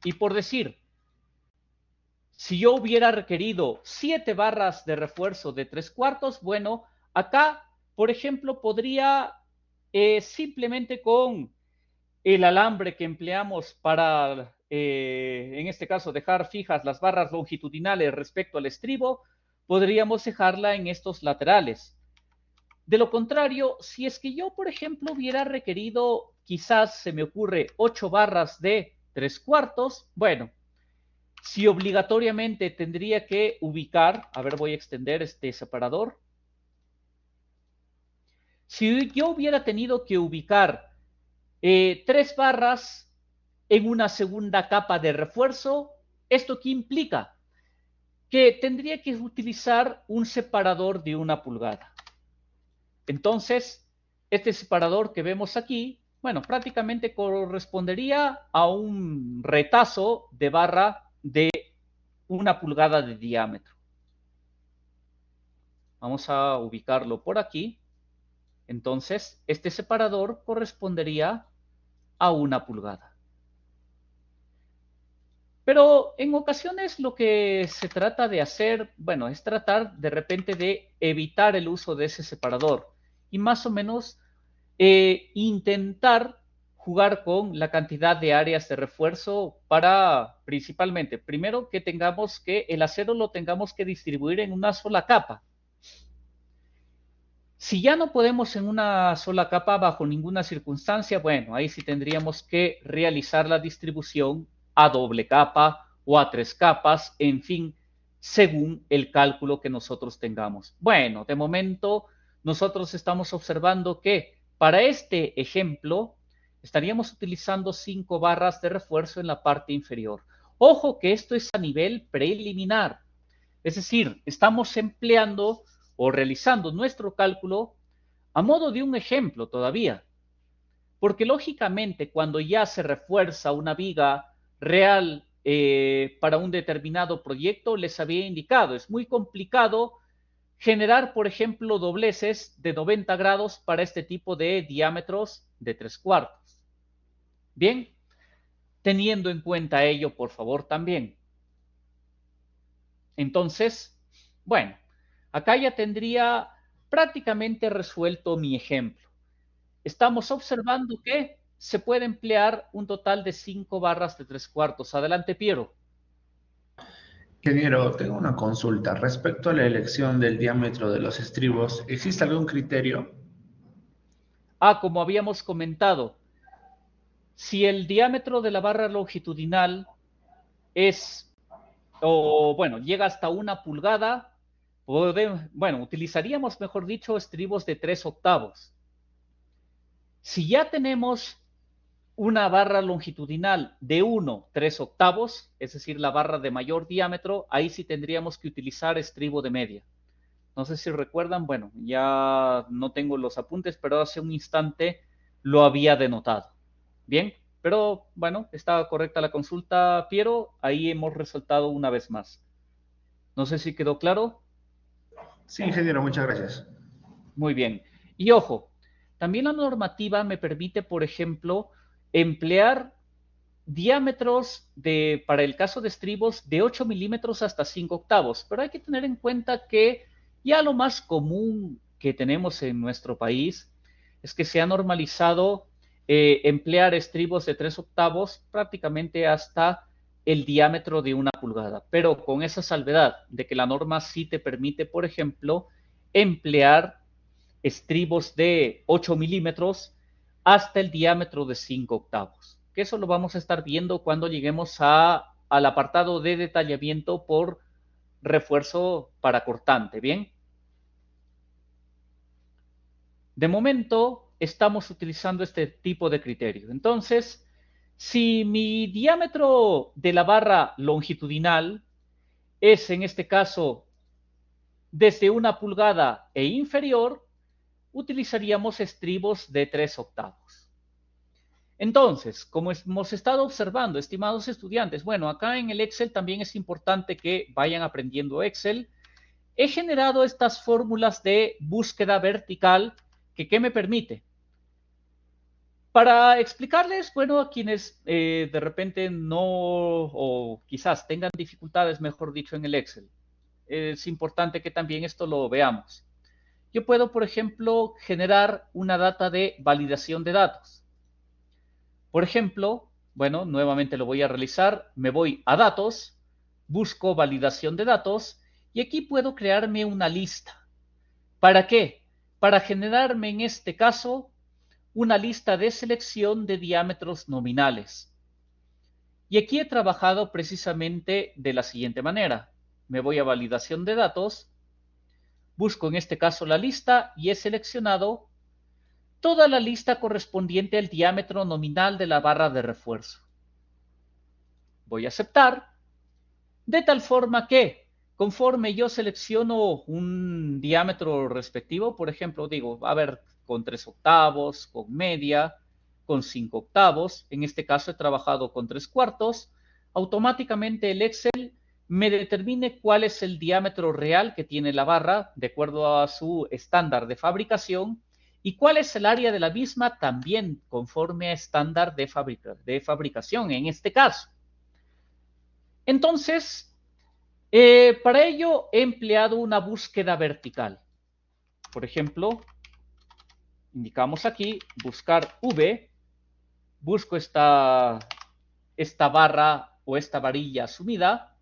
Y por decir, si yo hubiera requerido 7 barras de refuerzo de 3/4, bueno, acá, por ejemplo, podría simplemente con el alambre que empleamos para, en este caso, dejar fijas las barras longitudinales respecto al estribo, podríamos dejarla en estos laterales. De lo contrario, si es que yo, por ejemplo, hubiera requerido, quizás se me ocurre, 8 barras de 3/4, bueno, si obligatoriamente tendría que ubicar, a ver, voy a extender este separador. Si yo hubiera tenido que ubicar 3 barras en una segunda capa de refuerzo. ¿Esto qué implica? Que tendría que utilizar un separador de 1 pulgada. Entonces, este separador que vemos aquí, bueno, prácticamente correspondería a un retazo de barra de 1 pulgada de diámetro. Vamos a ubicarlo por aquí. Entonces, este separador correspondería a 1 pulgada. Pero en ocasiones lo que se trata de hacer, bueno, es tratar de repente de evitar el uso de ese separador y más o menos intentar jugar con la cantidad de áreas de refuerzo para principalmente, primero que tengamos que el acero lo tengamos que distribuir en una sola capa. Si ya no podemos en una sola capa bajo ninguna circunstancia, bueno, ahí sí tendríamos que realizar la distribución a doble capa o a 3 capas, en fin, según el cálculo que nosotros tengamos. Bueno, de momento nosotros estamos observando que para este ejemplo estaríamos utilizando 5 barras de refuerzo en la parte inferior. Ojo que esto es a nivel preliminar, es decir, estamos empleando o realizando nuestro cálculo a modo de un ejemplo todavía, porque lógicamente cuando ya se refuerza una viga real para un determinado proyecto, les había indicado, es muy complicado generar, por ejemplo, dobleces de 90 grados para este tipo de diámetros de 3/4. Bien, teniendo en cuenta ello, por favor, también. Entonces, bueno, acá ya tendría prácticamente resuelto mi ejemplo. Estamos observando que se puede emplear un total de 5 barras de 3/4. Adelante, Piero. Ingeniero, tengo una consulta. Respecto a la elección del diámetro de los estribos, ¿existe algún criterio? Como habíamos comentado, si el diámetro de la barra longitudinal es, llega hasta 1 pulgada, utilizaríamos, mejor dicho, estribos de 3/8. Si ya tenemos una barra longitudinal de 1/3/8, es decir, la barra de mayor diámetro, ahí sí tendríamos que utilizar estribo de media. No sé si recuerdan, bueno, ya no tengo los apuntes, pero hace un instante lo había denotado. Bien, pero bueno, estaba correcta la consulta, Piero, ahí hemos resaltado una vez más. No sé si quedó claro. Sí, ingeniero, muchas gracias. Muy bien. Y ojo, también la normativa me permite, por ejemplo, emplear diámetros para el caso de estribos de 8 milímetros hasta 5/8, pero hay que tener en cuenta que ya lo más común que tenemos en nuestro país es que se ha normalizado emplear estribos de 3/8 prácticamente hasta el diámetro de 1 pulgada, pero con esa salvedad de que la norma sí te permite, por ejemplo, emplear estribos de 8 milímetros hasta el diámetro de 5/8, que eso lo vamos a estar viendo cuando lleguemos al apartado de detallamiento por refuerzo para cortante, ¿bien? De momento estamos utilizando este tipo de criterio. Entonces, si mi diámetro de la barra longitudinal es, en este caso, desde 1 pulgada e inferior, utilizaríamos estribos de 3/8. Entonces, como hemos estado observando, estimados estudiantes, bueno, acá en el Excel también es importante que vayan aprendiendo Excel. He generado estas fórmulas de búsqueda vertical que ¿qué me permite? Para explicarles, bueno, a quienes de repente no, o quizás tengan dificultades, mejor dicho, en el Excel, es importante que también esto lo veamos. Yo puedo, por ejemplo, generar una data de validación de datos. Por ejemplo, bueno, nuevamente lo voy a realizar. Me voy a datos, busco validación de datos y aquí puedo crearme una lista. ¿Para qué? Para generarme en este caso una lista de selección de diámetros nominales. Y aquí he trabajado precisamente de la siguiente manera. Me voy a validación de datos, busco en este caso la lista y he seleccionado toda la lista correspondiente al diámetro nominal de la barra de refuerzo. Voy a aceptar, de tal forma que, conforme yo selecciono un diámetro respectivo, por ejemplo, digo, a ver, con 3/8, con media, con 5/8, en este caso he trabajado con 3/4, automáticamente el Excel me determine cuál es el diámetro real que tiene la barra, de acuerdo a su estándar de fabricación, y cuál es el área de la misma, también conforme a estándar de fabricación, en este caso. Entonces, para ello he empleado una búsqueda vertical. Por ejemplo, indicamos aquí, buscar V, busco esta barra o esta varilla asumida,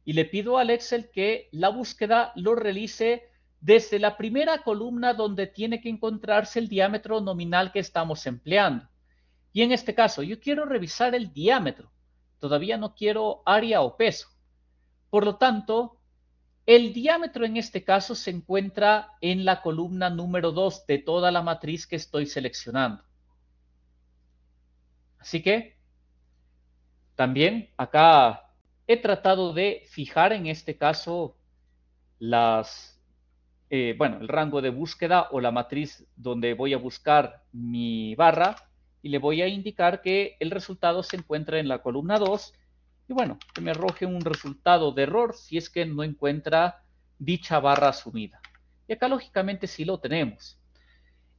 y le pido al Excel que la búsqueda lo realice desde la primera columna donde tiene que encontrarse el diámetro nominal que estamos empleando. Y en este caso, yo quiero revisar el diámetro. Todavía no quiero área o peso. Por lo tanto, el diámetro en este caso se encuentra en la columna número 2 de toda la matriz que estoy seleccionando. Así que, también acá he tratado de fijar en este caso el rango de búsqueda o la matriz donde voy a buscar mi barra y le voy a indicar que el resultado se encuentra en la columna 2 y bueno, que me arroje un resultado de error si es que no encuentra dicha barra asumida. Y acá lógicamente sí lo tenemos.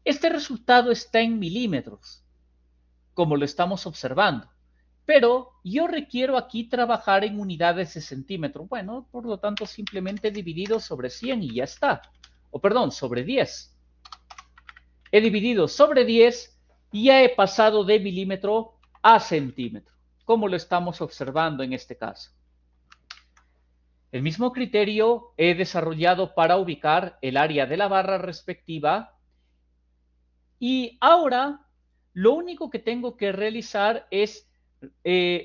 Este resultado está en milímetros, como lo estamos observando. Pero yo requiero aquí trabajar en unidades de centímetro. Bueno, por lo tanto, simplemente dividido sobre 100 y ya está. O perdón, sobre 10. He dividido sobre 10 y ya he pasado de milímetro a centímetro, como lo estamos observando en este caso. El mismo criterio he desarrollado para ubicar el área de la barra respectiva. Y ahora, lo único que tengo que realizar es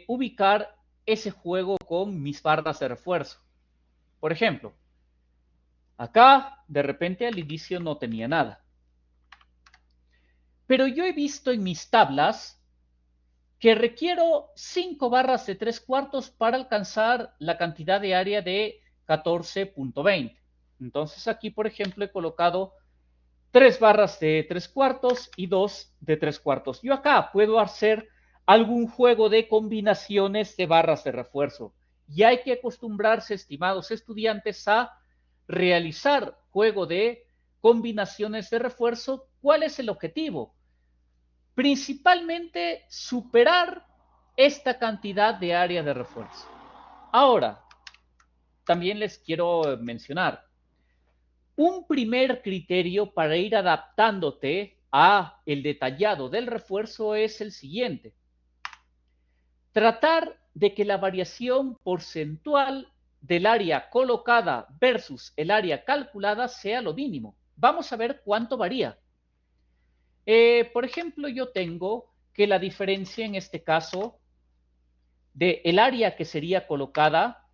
ubicar ese juego con mis barras de refuerzo. Por ejemplo, acá de repente al inicio no tenía nada. Pero yo he visto en mis tablas que requiero 5 barras de 3/4 para alcanzar la cantidad de área de 14.20. Entonces aquí, por ejemplo, he colocado 3 barras de 3/4 y 2 de 3/4. Yo acá puedo hacer algún juego de combinaciones de barras de refuerzo. Y hay que acostumbrarse, estimados estudiantes, a realizar juego de combinaciones de refuerzo. ¿Cuál es el objetivo? Principalmente superar esta cantidad de área de refuerzo. Ahora, también les quiero mencionar, un primer criterio para ir adaptándote a el detallado del refuerzo es el siguiente. Tratar de que la variación porcentual del área colocada versus el área calculada sea lo mínimo. Vamos a ver cuánto varía. Por ejemplo, yo tengo que la diferencia en este caso del área que sería colocada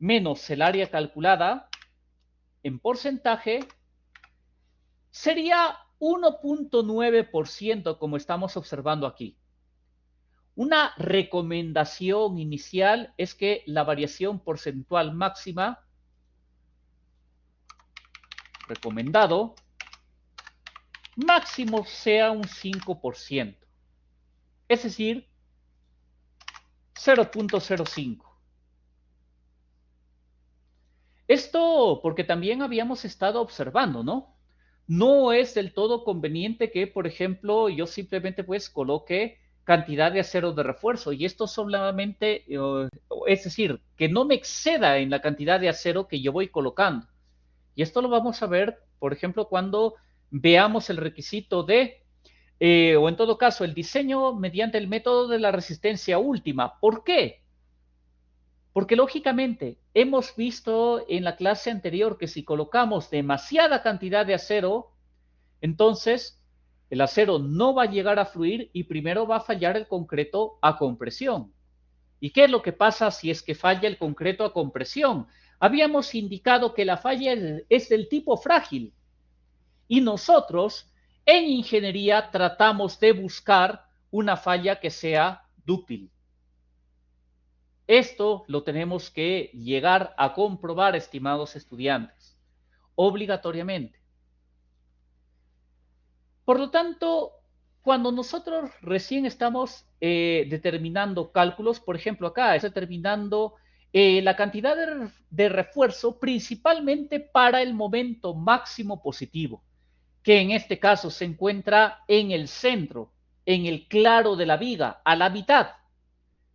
menos el área calculada en porcentaje sería 1.9%, como estamos observando aquí. Una recomendación inicial es que la variación porcentual máxima, recomendado, máximo sea un 5%. Es decir, 0.05. Esto porque también habíamos estado observando, ¿no? No es del todo conveniente que, por ejemplo, yo simplemente pues coloque cantidad de acero de refuerzo y esto solamente, es decir, que no me exceda en la cantidad de acero que yo voy colocando. Y esto lo vamos a ver, por ejemplo, cuando veamos el requisito de, o en todo caso, el diseño mediante el método de la resistencia última. ¿Por qué? Porque lógicamente hemos visto en la clase anterior que si colocamos demasiada cantidad de acero, entonces el acero no va a llegar a fluir y primero va a fallar el concreto a compresión. ¿Y qué es lo que pasa si es que falla el concreto a compresión? Habíamos indicado que la falla es del tipo frágil. Y nosotros en ingeniería tratamos de buscar una falla que sea dúctil. Esto lo tenemos que llegar a comprobar, estimados estudiantes, obligatoriamente. Por lo tanto, cuando nosotros recién estamos determinando cálculos, por ejemplo, acá es determinando la cantidad de refuerzo principalmente para el momento máximo positivo, que en este caso se encuentra en el centro, en el claro de la viga, a la mitad.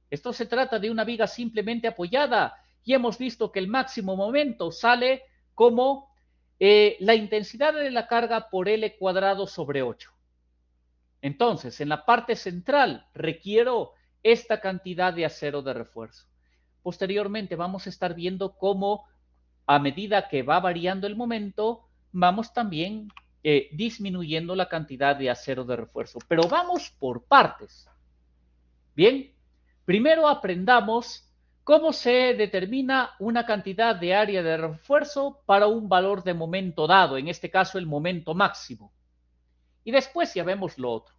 Esto se trata de una viga simplemente apoyada y hemos visto que el máximo momento sale como la intensidad de la carga por L cuadrado sobre 8. Entonces, en la parte central requiero esta cantidad de acero de refuerzo. Posteriormente vamos a estar viendo cómo a medida que va variando el momento, vamos también disminuyendo la cantidad de acero de refuerzo. Pero vamos por partes. Bien, primero aprendamos cómo se determina una cantidad de área de refuerzo para un valor de momento dado, en este caso el momento máximo. Y después ya vemos lo otro.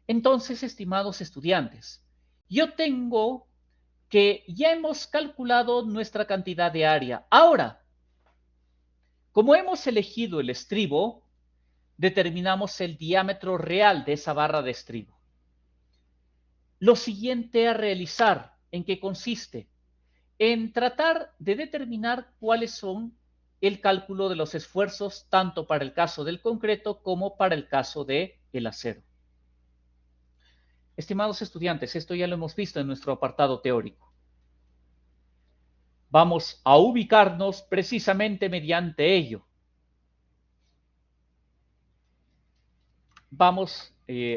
Entonces, estimados estudiantes, yo tengo que ya hemos calculado nuestra cantidad de área. Ahora, como hemos elegido el estribo, determinamos el diámetro real de esa barra de estribo. Lo siguiente a realizar, ¿en qué consiste? En tratar de determinar cuáles son el cálculo de los esfuerzos tanto para el caso del concreto como para el caso del acero. Estimados estudiantes, esto ya lo hemos visto en nuestro apartado teórico. Vamos a ubicarnos precisamente mediante ello. Vamos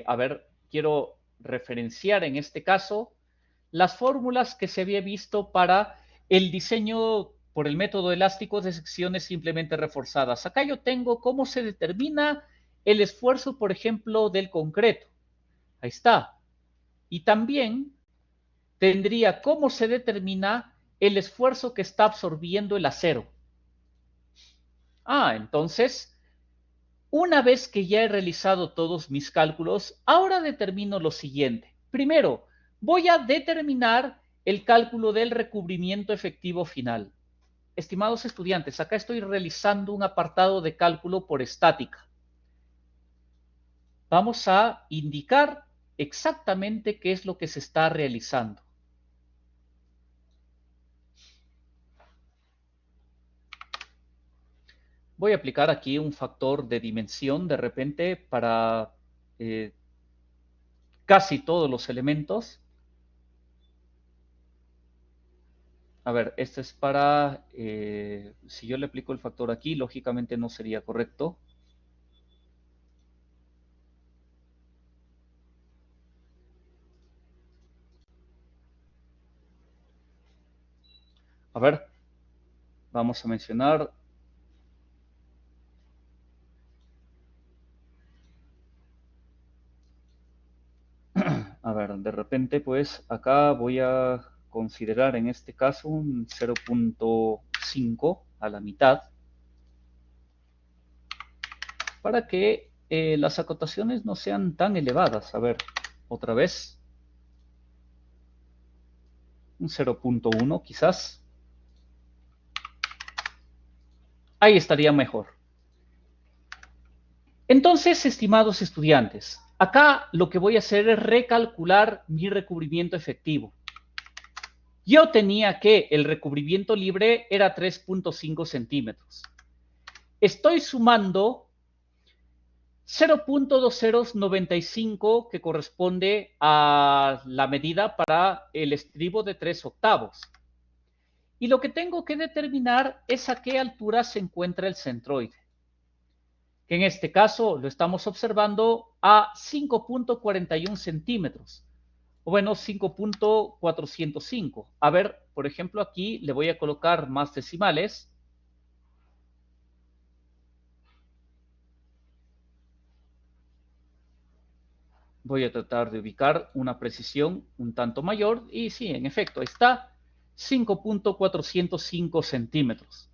a ver, quiero referenciar en este caso las fórmulas que se había visto para el diseño por el método elástico de secciones simplemente reforzadas. Acá yo tengo cómo se determina el esfuerzo, por ejemplo, del concreto. Ahí está. Y también tendría cómo se determina el esfuerzo que está absorbiendo el acero. Entonces, una vez que ya he realizado todos mis cálculos, ahora determino lo siguiente. Primero, voy a determinar el cálculo del recubrimiento efectivo final. Estimados estudiantes, acá estoy realizando un apartado de cálculo por estática. Vamos a indicar exactamente qué es lo que se está realizando. Voy a aplicar aquí un factor de dimensión de repente para casi todos los elementos. A ver, este es para, si yo le aplico el factor aquí, lógicamente no sería correcto. A ver, vamos a mencionar. A ver, de repente, pues acá voy a considerar en este caso un 0.5 a la mitad para que las acotaciones no sean tan elevadas. A ver, otra vez. Un 0.1 quizás. Ahí estaría mejor. Entonces, estimados estudiantes, acá lo que voy a hacer es recalcular mi recubrimiento efectivo. Yo tenía que el recubrimiento libre era 3.5 centímetros. Estoy sumando 0.2095 que corresponde a la medida para el estribo de 3/8. Y lo que tengo que determinar es a qué altura se encuentra el centroide. Que en este caso lo estamos observando a 5.41 centímetros. O bueno, 5.405. A ver, por ejemplo, aquí le voy a colocar más decimales. Voy a tratar de ubicar una precisión un tanto mayor. Y sí, en efecto, ahí está. 5.405 centímetros.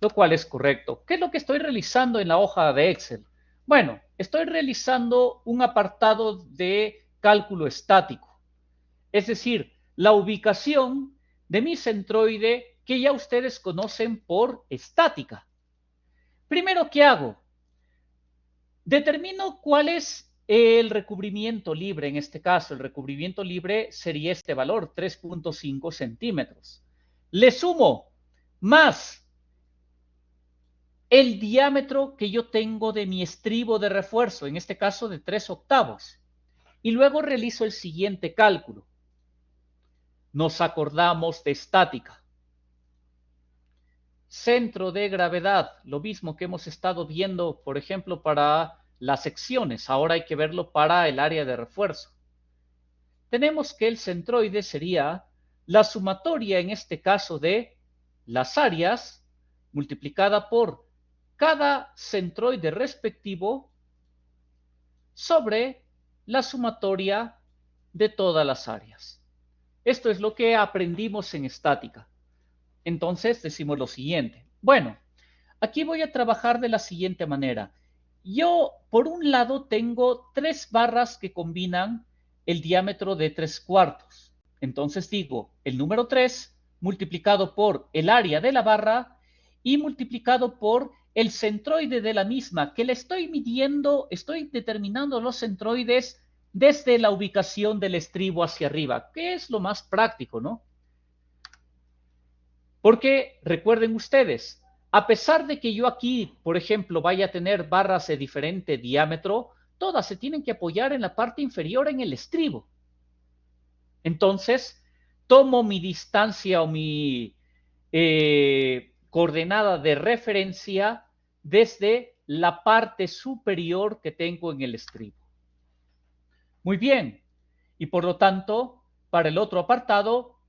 lo cual es correcto. ¿Qué es lo que estoy realizando en la hoja de Excel? Bueno, estoy realizando un apartado de cálculo estático, es decir, la ubicación de mi centroide que ya ustedes conocen por estática. Primero, ¿qué hago? Determino cuál es el recubrimiento libre. En este caso, el recubrimiento libre sería este valor, 3.5 centímetros. Le sumo más el diámetro que yo tengo de mi estribo de refuerzo, en este caso de 3/8. Y luego realizo el siguiente cálculo. Nos acordamos de estática. Centro de gravedad, lo mismo que hemos estado viendo, por ejemplo, para las secciones. Ahora hay que verlo para el área de refuerzo. Tenemos que el centroide sería la sumatoria, en este caso, de las áreas multiplicada por cada centroide respectivo sobre la sumatoria de todas las áreas. Esto es lo que aprendimos en estática. Entonces decimos lo siguiente. Bueno, aquí voy a trabajar de la siguiente manera. Yo, por un lado, tengo 3 barras que combinan el diámetro de 3/4. Entonces digo, el número 3 multiplicado por el área de la barra y multiplicado por el centroide de la misma, que le estoy midiendo, estoy determinando los centroides desde la ubicación del estribo hacia arriba, que es lo más práctico, ¿no? Porque recuerden ustedes, a pesar de que yo aquí, por ejemplo, vaya a tener barras de diferente diámetro, todas se tienen que apoyar en la parte inferior en el estribo. Entonces, tomo mi distancia o mi coordenada de referencia desde la parte superior que tengo en el estribo. Muy bien, y por lo tanto, para el otro apartado,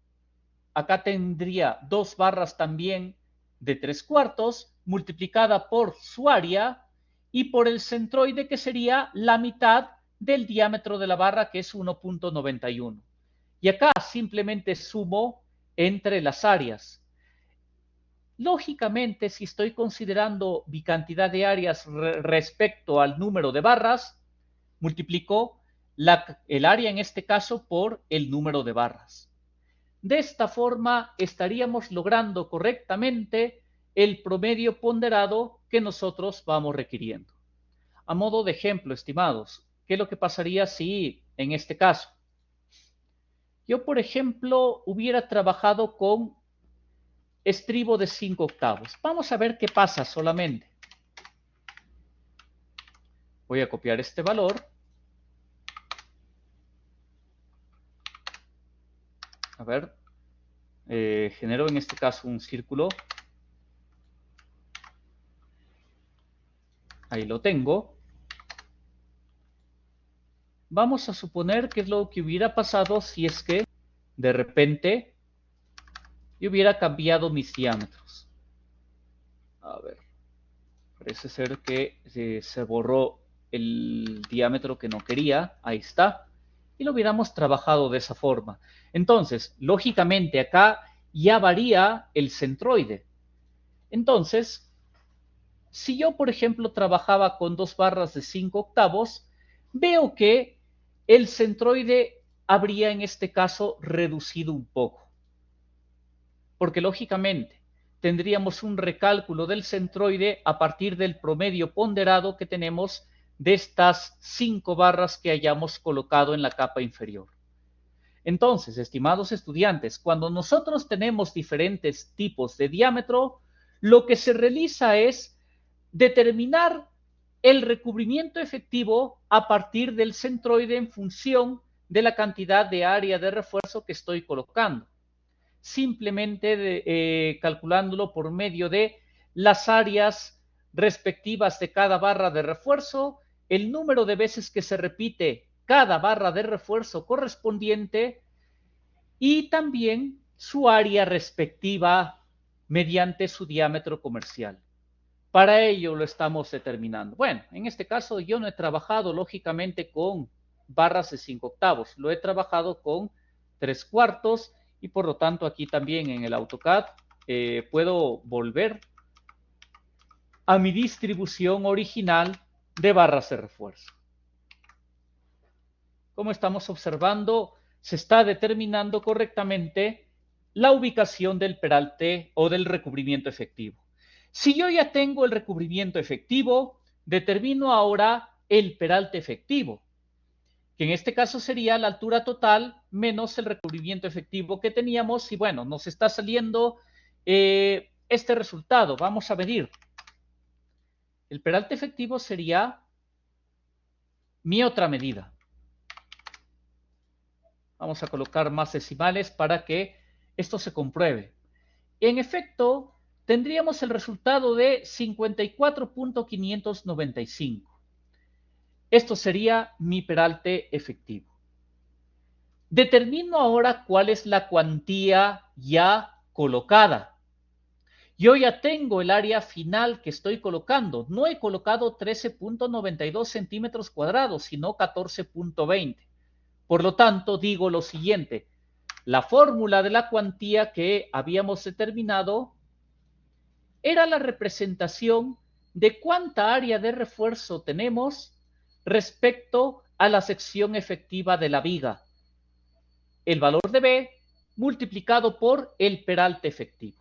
acá tendría 2 barras también de 3/4 multiplicada por su área y por el centroide, que sería la mitad del diámetro de la barra, que es 1.91. Y acá simplemente sumo entre las áreas. Lógicamente, si estoy considerando mi cantidad de áreas respecto al número de barras, multiplico el área en este caso por el número de barras. De esta forma estaríamos logrando correctamente el promedio ponderado que nosotros vamos requiriendo. A modo de ejemplo, estimados, ¿qué es lo que pasaría si en este caso yo, por ejemplo, hubiera trabajado con estribo de 5/8? Vamos a ver qué pasa solamente. Voy a copiar este valor. A ver, genero en este caso un círculo. Ahí lo tengo. Vamos a suponer que es lo que hubiera pasado si es que de repente yo hubiera cambiado mis diámetros. A ver, parece ser que se borró el diámetro que no quería. Ahí está. Y lo hubiéramos trabajado de esa forma. Entonces, lógicamente acá ya varía el centroide. Entonces, si yo, por ejemplo, trabajaba con 2 barras de 5/8, veo que el centroide habría en este caso reducido un poco. Porque lógicamente tendríamos un recálculo del centroide a partir del promedio ponderado que tenemos de estas 5 barras que hayamos colocado en la capa inferior. Entonces, estimados estudiantes, cuando nosotros tenemos diferentes tipos de diámetro, lo que se realiza es determinar el recubrimiento efectivo a partir del centroide en función de la cantidad de área de refuerzo que estoy colocando. Simplemente calculándolo por medio de las áreas respectivas de cada barra de refuerzo, el número de veces que se repite cada barra de refuerzo correspondiente y también su área respectiva mediante su diámetro comercial. Para ello lo estamos determinando. Bueno, en este caso yo no he trabajado lógicamente con barras de 5/8, lo he trabajado con 3/4 y por lo tanto aquí también en el AutoCAD puedo volver a mi distribución original de barras de refuerzo. Como estamos observando, se está determinando correctamente la ubicación del peralte o del recubrimiento efectivo. Si yo ya tengo el recubrimiento efectivo, determino ahora el peralte efectivo, que en este caso sería la altura total menos el recubrimiento efectivo que teníamos, y bueno, nos está saliendo este resultado. Vamos a medir. El peralte efectivo sería mi otra medida. Vamos a colocar más decimales para que esto se compruebe. En efecto, tendríamos el resultado de 54.595. Esto sería mi peralte efectivo. Determino ahora cuál es la cuantía ya colocada. Yo ya tengo el área final que estoy colocando. No he colocado 13.92 centímetros cuadrados, sino 14.20. Por lo tanto, digo lo siguiente. La fórmula de la cuantía que habíamos determinado era la representación de cuánta área de refuerzo tenemos respecto a la sección efectiva de la viga. El valor de B multiplicado por el peralte efectivo.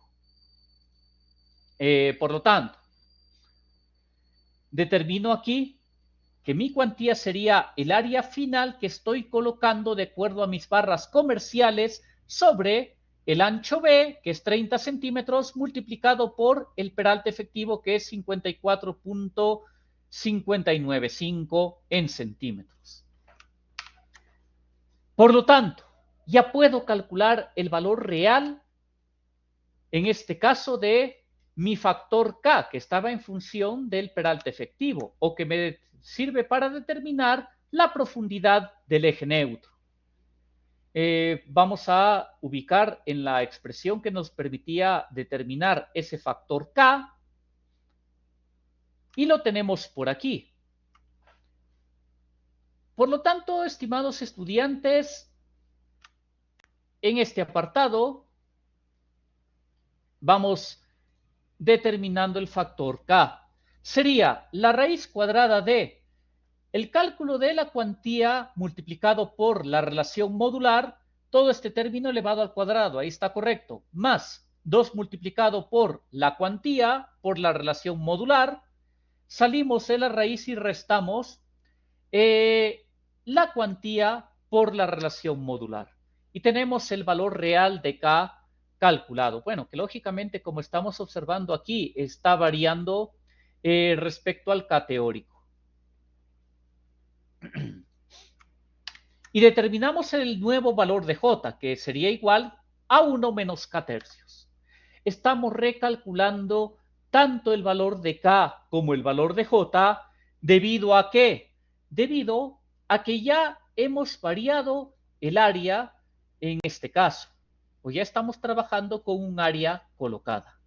Por lo tanto, determino aquí que mi cuantía sería el área final que estoy colocando de acuerdo a mis barras comerciales sobre el ancho B, que es 30 centímetros, multiplicado por el peralte efectivo, que es 54.595 en centímetros. Por lo tanto, ya puedo calcular el valor real, en este caso, de mi factor K, que estaba en función del peralte efectivo, o que me sirve para determinar la profundidad del eje neutro. Vamos a ubicar en la expresión que nos permitía determinar ese factor K, y lo tenemos por aquí. Por lo tanto, estimados estudiantes, en este apartado vamos determinando el factor K. Sería la raíz cuadrada de el cálculo de la cuantía multiplicado por la relación modular, todo este término elevado al cuadrado, ahí está correcto, más 2 multiplicado por la cuantía por la relación modular, salimos de la raíz y restamos la cuantía por la relación modular. Y tenemos el valor real de K calculado. Bueno, que lógicamente, como estamos observando aquí, está variando respecto al K teórico. Y determinamos el nuevo valor de J, que sería igual a 1 menos K tercios. Estamos recalculando tanto el valor de K como el valor de J, ¿debido a qué? Debido a que ya hemos variado el área en este caso, o ya estamos trabajando con un área colocada.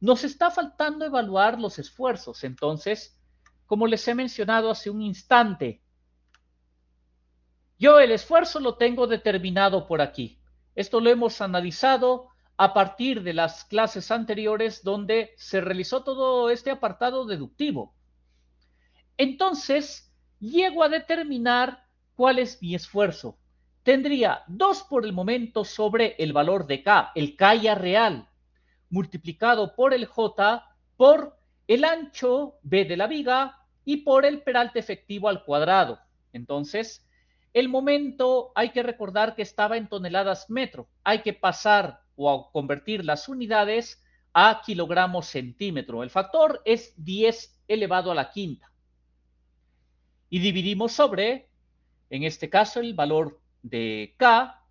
Nos está faltando evaluar los esfuerzos, entonces, como les he mencionado hace un instante, yo el esfuerzo lo tengo determinado por aquí. Esto lo hemos analizado a partir de las clases anteriores donde se realizó todo este apartado deductivo. Entonces, llego a determinar cuál es mi esfuerzo. Tendría 2 por el momento sobre el valor de K, el K ya real, multiplicado por el J por el ancho B de la viga y por el peralte efectivo al cuadrado. Entonces, el momento hay que recordar que estaba en toneladas metro. Hay que pasar o a convertir las unidades a kilogramos centímetro. El factor es 10 elevado a la quinta. Y dividimos sobre, en este caso, el valor de K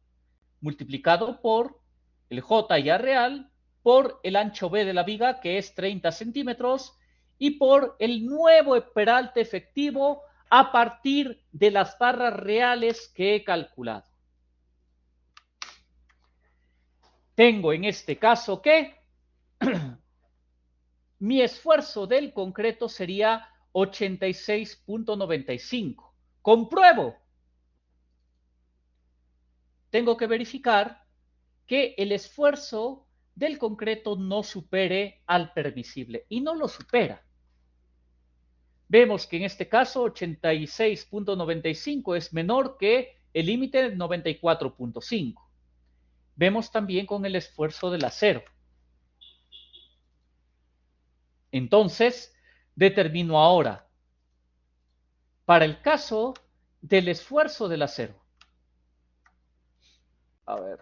multiplicado por el J ya real, por el ancho B de la viga, que es 30 centímetros, y por el nuevo peralte efectivo a partir de las barras reales que he calculado. Tengo en este caso que mi esfuerzo del concreto sería 86.95. Compruebo. Tengo que verificar que el esfuerzo del concreto no supere al permisible, y no lo supera. Vemos que en este caso 86.95 es menor que el límite de 94.5. Vemos también con el esfuerzo del acero. Entonces, determino ahora, para el caso del esfuerzo del acero. A ver.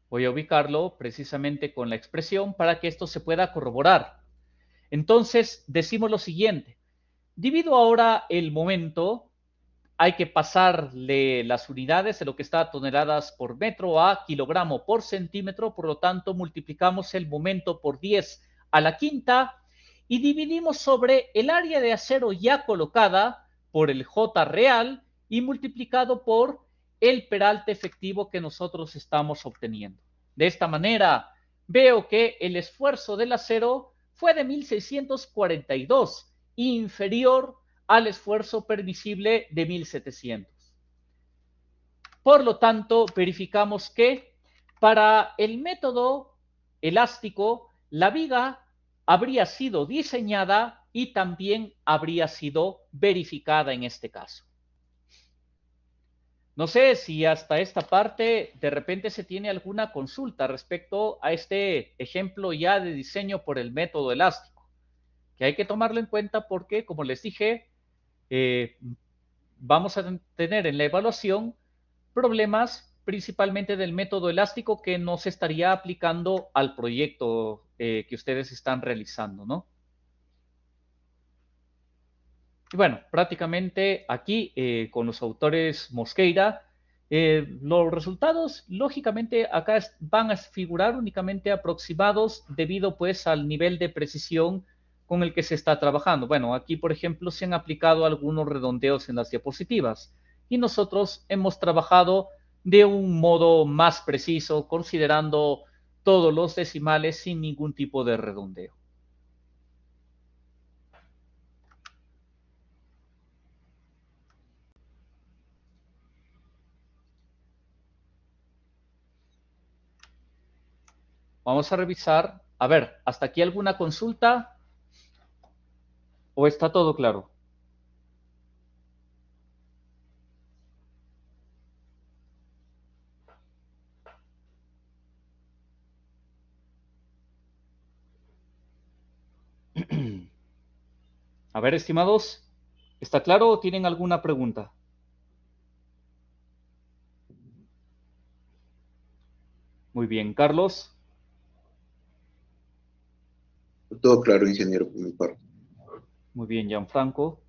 Voy a ubicarlo precisamente con la expresión para que esto se pueda corroborar. Entonces, decimos lo siguiente. Divido ahora el momento. Hay que pasarle las unidades de lo que está toneladas por metro a kilogramo por centímetro. Por lo tanto, multiplicamos el momento por 10 a la quinta y dividimos sobre el área de acero ya colocada por el J real y multiplicado por el peralte efectivo que nosotros estamos obteniendo. De esta manera, veo que el esfuerzo del acero fue de 1642, inferior al esfuerzo permisible de 1700. Por lo tanto, verificamos que para el método elástico, la viga habría sido diseñada y también habría sido verificada en este caso. No sé si hasta esta parte de repente se tiene alguna consulta respecto a este ejemplo ya de diseño por el método elástico, que hay que tomarlo en cuenta porque, como les dije, vamos a tener en la evaluación problemas principalmente del método elástico que no se estaría aplicando al proyecto que ustedes están realizando, ¿no? Y bueno, prácticamente aquí con los autores Mosqueira, los resultados lógicamente acá van a figurar únicamente aproximados debido pues al nivel de precisión con el que se está trabajando. Bueno, aquí por ejemplo se han aplicado algunos redondeos en las diapositivas y nosotros hemos trabajado de un modo más preciso considerando todos los decimales sin ningún tipo de redondeo. Vamos a revisar. A ver, ¿hasta aquí alguna consulta? ¿O está todo claro? A ver, estimados, ¿está claro o tienen alguna pregunta? Muy bien, Carlos. Todo claro, ingeniero, por mi parte. Muy bien, Gianfranco.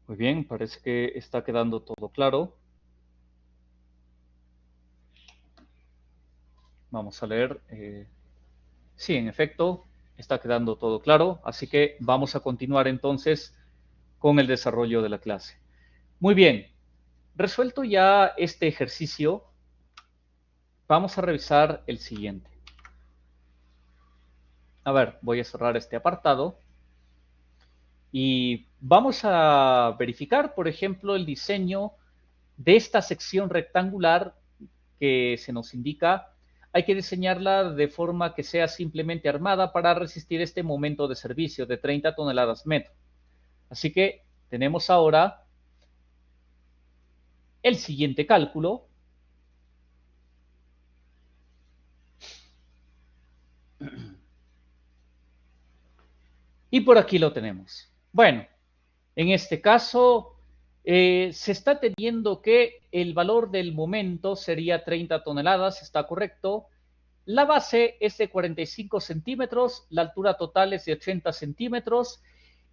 Muy bien, parece que está quedando todo claro. Vamos a leer. Sí, en efecto, está quedando todo claro. Así que vamos a continuar entonces con el desarrollo de la clase. Muy bien, resuelto ya este ejercicio, vamos a revisar el siguiente. A ver, voy a cerrar este apartado. Y vamos a verificar, por ejemplo, el diseño de esta sección rectangular que se nos indica. Hay que diseñarla de forma que sea simplemente armada para resistir este momento de servicio de 30 toneladas metro. Así que tenemos ahora el siguiente cálculo. Y por aquí lo tenemos. Bueno, en este caso se está teniendo que el valor del momento sería 30 toneladas, está correcto. La base es de 45 centímetros, la altura total es de 80 centímetros.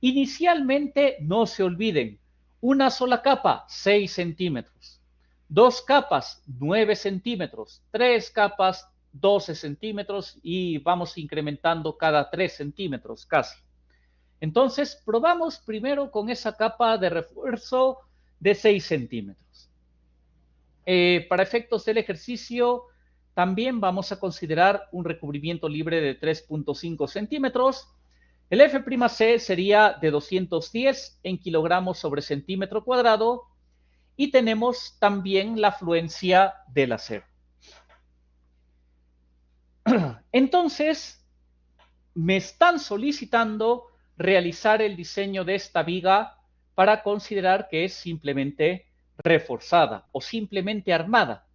Inicialmente, no se olviden, una sola capa, 6 centímetros. 2 capas, 9 centímetros. 3 capas, 12 centímetros y vamos incrementando cada 3 centímetros casi. Entonces, probamos primero con esa capa de refuerzo de 6 centímetros. Para efectos del ejercicio, también vamos a considerar un recubrimiento libre de 3.5 centímetros. El F'C sería de 210 en kilogramos sobre centímetro cuadrado y tenemos también la fluencia del acero. Entonces, me están solicitando realizar el diseño de esta viga para considerar que es simplemente reforzada o simplemente armada.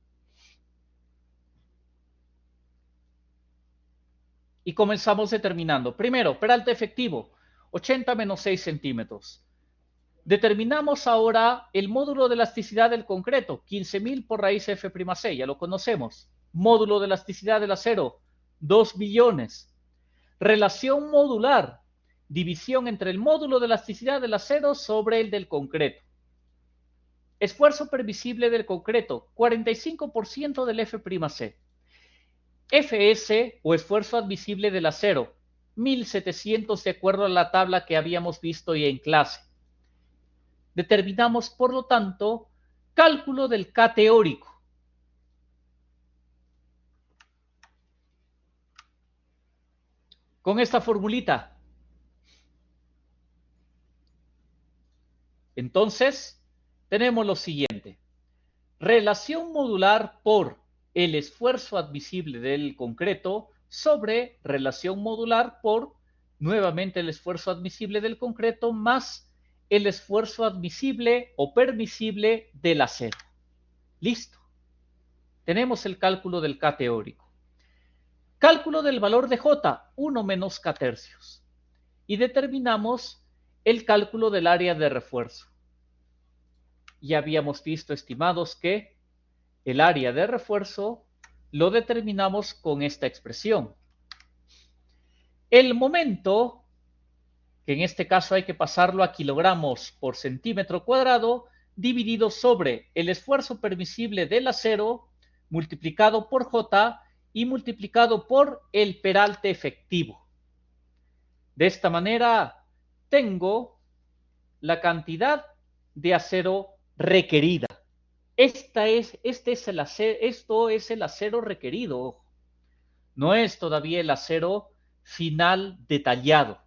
Y comenzamos determinando. Primero, peralte efectivo, 80 menos 6 centímetros. Determinamos ahora el módulo de elasticidad del concreto, 15.000 por raíz F'C, ya lo conocemos. Módulo de elasticidad del acero, 2 millones. Relación modular, división entre el módulo de elasticidad del acero sobre el del concreto. Esfuerzo permisible del concreto, 45% del F'C. Fs o esfuerzo admisible del acero, 1700 de acuerdo a la tabla que habíamos visto ya en clase. Determinamos, por lo tanto, cálculo del K teórico. Con esta formulita. Entonces, tenemos lo siguiente. Relación modular por el esfuerzo admisible del concreto sobre relación modular por, nuevamente, el esfuerzo admisible del concreto más el esfuerzo admisible o permisible del acero. Listo. Tenemos el cálculo del K teórico. Cálculo del valor de J, 1 menos K tercios. Y determinamos el cálculo del área de refuerzo. Ya habíamos visto, estimados, que el área de refuerzo lo determinamos con esta expresión. El momento, que en este caso hay que pasarlo a kilogramos por centímetro cuadrado, dividido sobre el esfuerzo permisible del acero, multiplicado por J y multiplicado por el peralte efectivo. De esta manera, tengo la cantidad de acero requerida. Esto es el acero requerido, ojo. No es todavía el acero final detallado.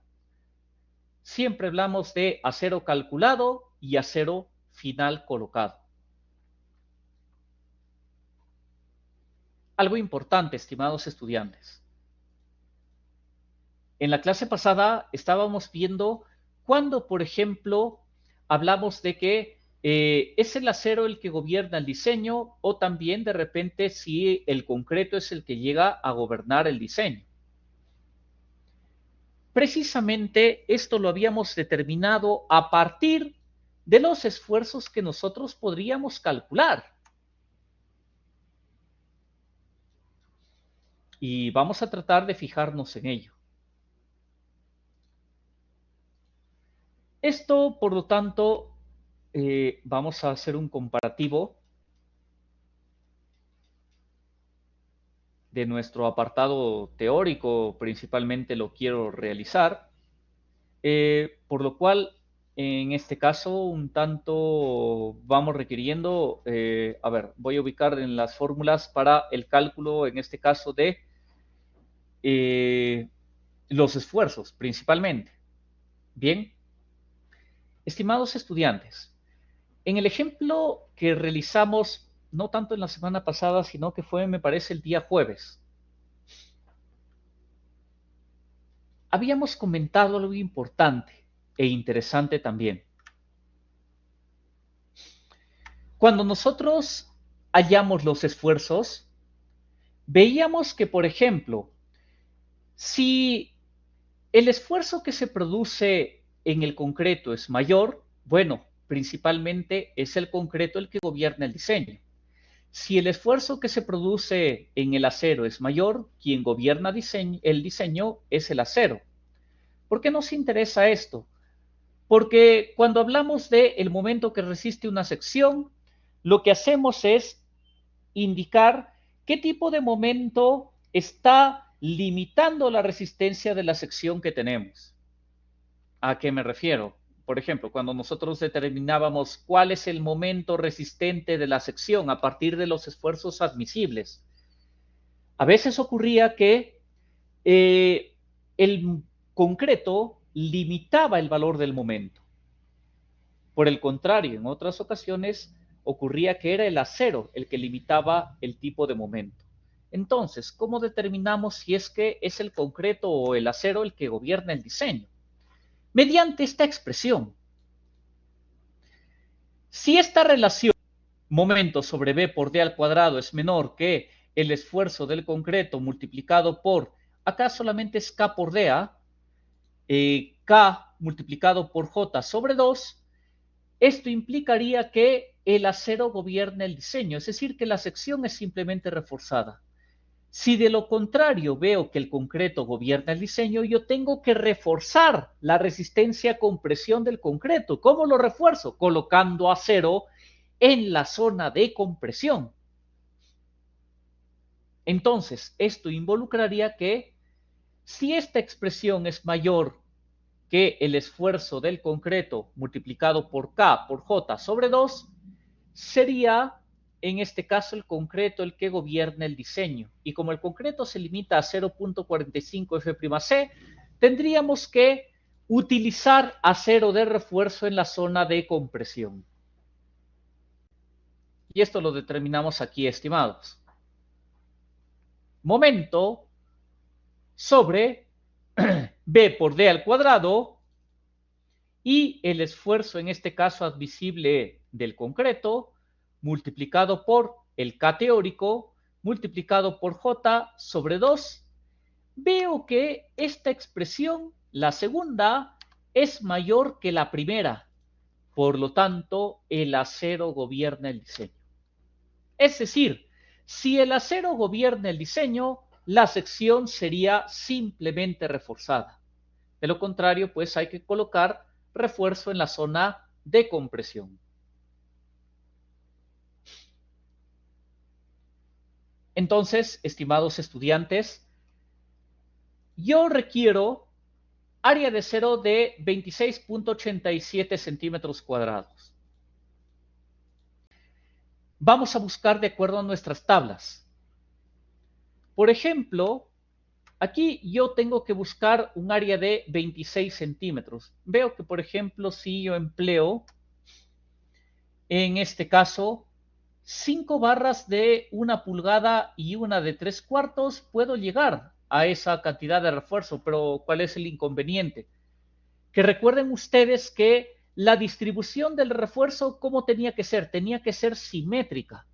Siempre hablamos de acero calculado y acero final colocado. Algo importante, estimados estudiantes. En la clase pasada estábamos viendo cuando, por ejemplo, hablamos de que es el acero el que gobierna el diseño o también de repente si el concreto es el que llega a gobernar el diseño. Precisamente esto lo habíamos determinado a partir de los esfuerzos que nosotros podríamos calcular. Y vamos a tratar de fijarnos en ello. Esto, por lo tanto, vamos a hacer un comparativo de nuestro apartado teórico, principalmente lo quiero realizar, por lo cual, en este caso, un tanto vamos requiriendo, a ver, voy a ubicar en las fórmulas para el cálculo, en este caso, de los esfuerzos, principalmente. Bien, estimados estudiantes, en el ejemplo que realizamos, no tanto en la semana pasada, sino que fue, me parece, el día jueves, habíamos comentado algo importante e interesante también. Cuando nosotros hallamos los esfuerzos, veíamos que, por ejemplo, si el esfuerzo que se produce en el concreto es mayor, bueno, principalmente es el concreto el que gobierna el diseño. Si el esfuerzo que se produce en el acero es mayor, quien gobierna el diseño es el acero. ¿Por qué nos interesa esto? Porque cuando hablamos del momento que resiste una sección, lo que hacemos es indicar qué tipo de momento está limitando la resistencia de la sección que tenemos. ¿A qué me refiero? por ejemplo, cuando nosotros determinábamos cuál es el momento resistente de la sección a partir de los esfuerzos admisibles, a veces ocurría que el concreto limitaba el valor del momento. Por el contrario, en otras ocasiones ocurría que era el acero el que limitaba el tipo de momento. Entonces, ¿cómo determinamos si es que es el concreto o el acero el que gobierna el diseño? Mediante esta expresión. Si esta relación momento sobre B por D al cuadrado es menor que el esfuerzo del concreto multiplicado por, acá solamente es K por D, K multiplicado por J sobre 2, esto implicaría que el acero gobierna el diseño, es decir, que la sección es simplemente reforzada. Si de lo contrario veo que el concreto gobierna el diseño, yo tengo que reforzar la resistencia a compresión del concreto. ¿Cómo lo refuerzo? Colocando acero en la zona de compresión. Entonces, esto involucraría que si esta expresión es mayor que el esfuerzo del concreto multiplicado por K por J sobre 2, sería en este caso el concreto el que gobierna el diseño. Y como el concreto se limita a 0.45 F'C, tendríamos que utilizar acero de refuerzo en la zona de compresión. Y esto lo determinamos aquí, estimados. Momento sobre B por D al cuadrado y el esfuerzo, en este caso admisible del concreto, multiplicado por el K teórico, multiplicado por J sobre 2, veo que esta expresión, la segunda, es mayor que la primera. Por lo tanto, el acero gobierna el diseño. Es decir, si el acero gobierna el diseño, la sección sería simplemente reforzada. De lo contrario, pues hay que colocar refuerzo en la zona de compresión. Entonces, estimados estudiantes, yo requiero área de cero de 26.87 centímetros cuadrados. Vamos a buscar de acuerdo a nuestras tablas. Por ejemplo, aquí yo tengo que buscar un área de 26 centímetros. Veo que, por ejemplo, si yo empleo, en este caso, 5 barras de 1 pulgada y una de 3/4, puedo llegar a esa cantidad de refuerzo, pero ¿cuál es el inconveniente? Que recuerden ustedes que la distribución del refuerzo, ¿cómo tenía que ser? Tenía que ser simétrica.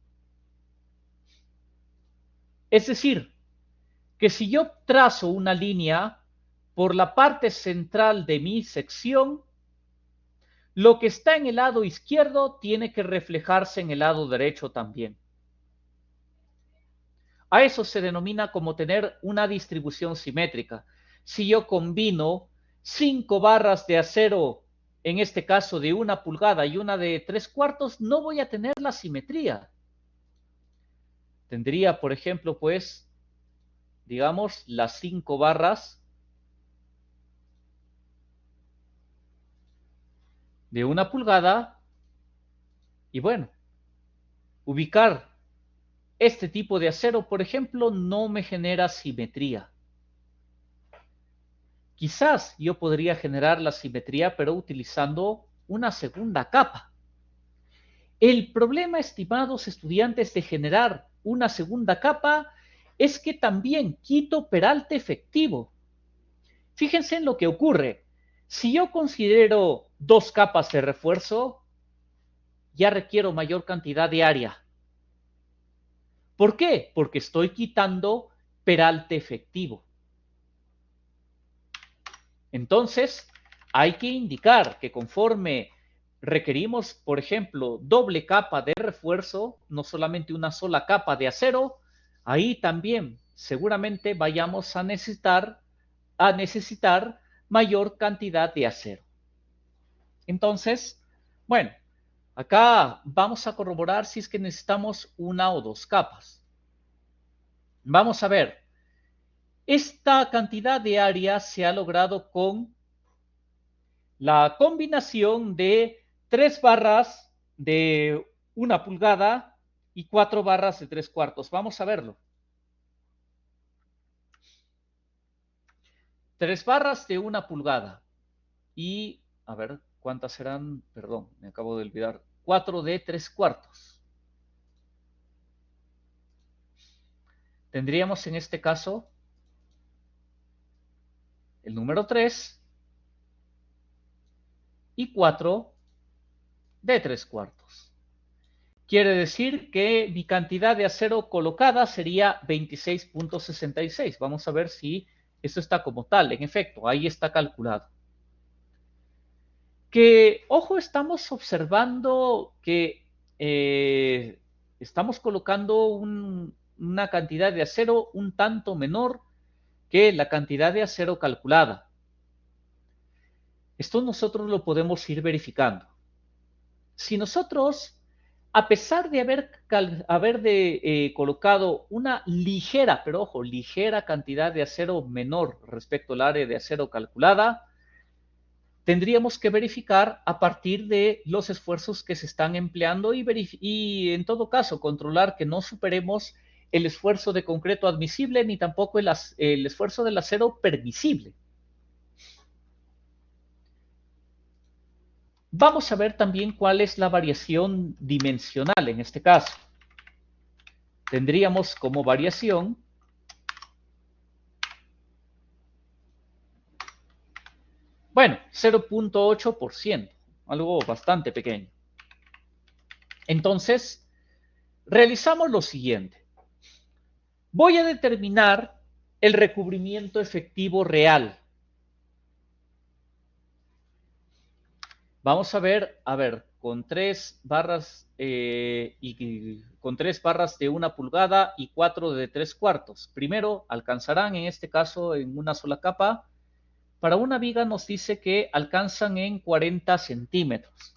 Es decir, que si yo trazo una línea por la parte central de mi sección, lo que está en el lado izquierdo tiene que reflejarse en el lado derecho también. A eso se denomina como tener una distribución simétrica. Si yo combino 5 barras de acero, en este caso de 1 pulgada y una de 3/4, no voy a tener la simetría. Tendría, por ejemplo, pues, digamos, las 5 barras de 1 pulgada y bueno, ubicar este tipo de acero, por ejemplo, no me genera simetría. Quizás yo podría generar la simetría, pero utilizando una segunda capa. El problema, estimados estudiantes, de generar una segunda capa es que también quito peralte efectivo. Fíjense en lo que ocurre. Si yo considero 2 capas de refuerzo, ya requiero mayor cantidad de área. ¿Por qué? Porque estoy quitando peralte efectivo. Entonces, hay que indicar que conforme requerimos, por ejemplo, doble capa de refuerzo, no solamente una sola capa de acero, ahí también seguramente vayamos a necesitar mayor cantidad de acero. Entonces, bueno, acá vamos a corroborar si es que necesitamos 1 o 2 capas. Vamos a ver. Esta cantidad de área se ha logrado con la combinación de 3 barras de 1 pulgada y 4 barras de 3/4. Vamos a verlo. 3 barras de 1 pulgada y, a ver, ¿cuántas serán? Perdón, me acabo de olvidar. 4 de 3/4. Tendríamos en este caso el número 3 y 4 de 3/4. Quiere decir que mi cantidad de acero colocada sería 26.66. Vamos a ver si esto está como tal. En efecto, ahí está calculado. Que, ojo, estamos observando que estamos colocando una cantidad de acero un tanto menor que la cantidad de acero calculada. Esto nosotros lo podemos ir verificando. Si nosotros, a pesar de haber colocado una ligera, pero ojo, ligera cantidad de acero menor respecto al área de acero calculada, tendríamos que verificar a partir de los esfuerzos que se están empleando y en todo caso controlar que no superemos el esfuerzo de concreto admisible ni tampoco el esfuerzo del acero permisible. Vamos a ver también cuál es la variación dimensional en este caso. Tendríamos como variación bueno, 0.8%, algo bastante pequeño. Entonces, realizamos lo siguiente. Voy a determinar el recubrimiento efectivo real. Vamos a ver, con 3 barras con 3 barras de 1 pulgada y 4 de 3/4. Primero alcanzarán, en este caso, en una sola capa. Para una viga nos dice que alcanzan en 40 centímetros.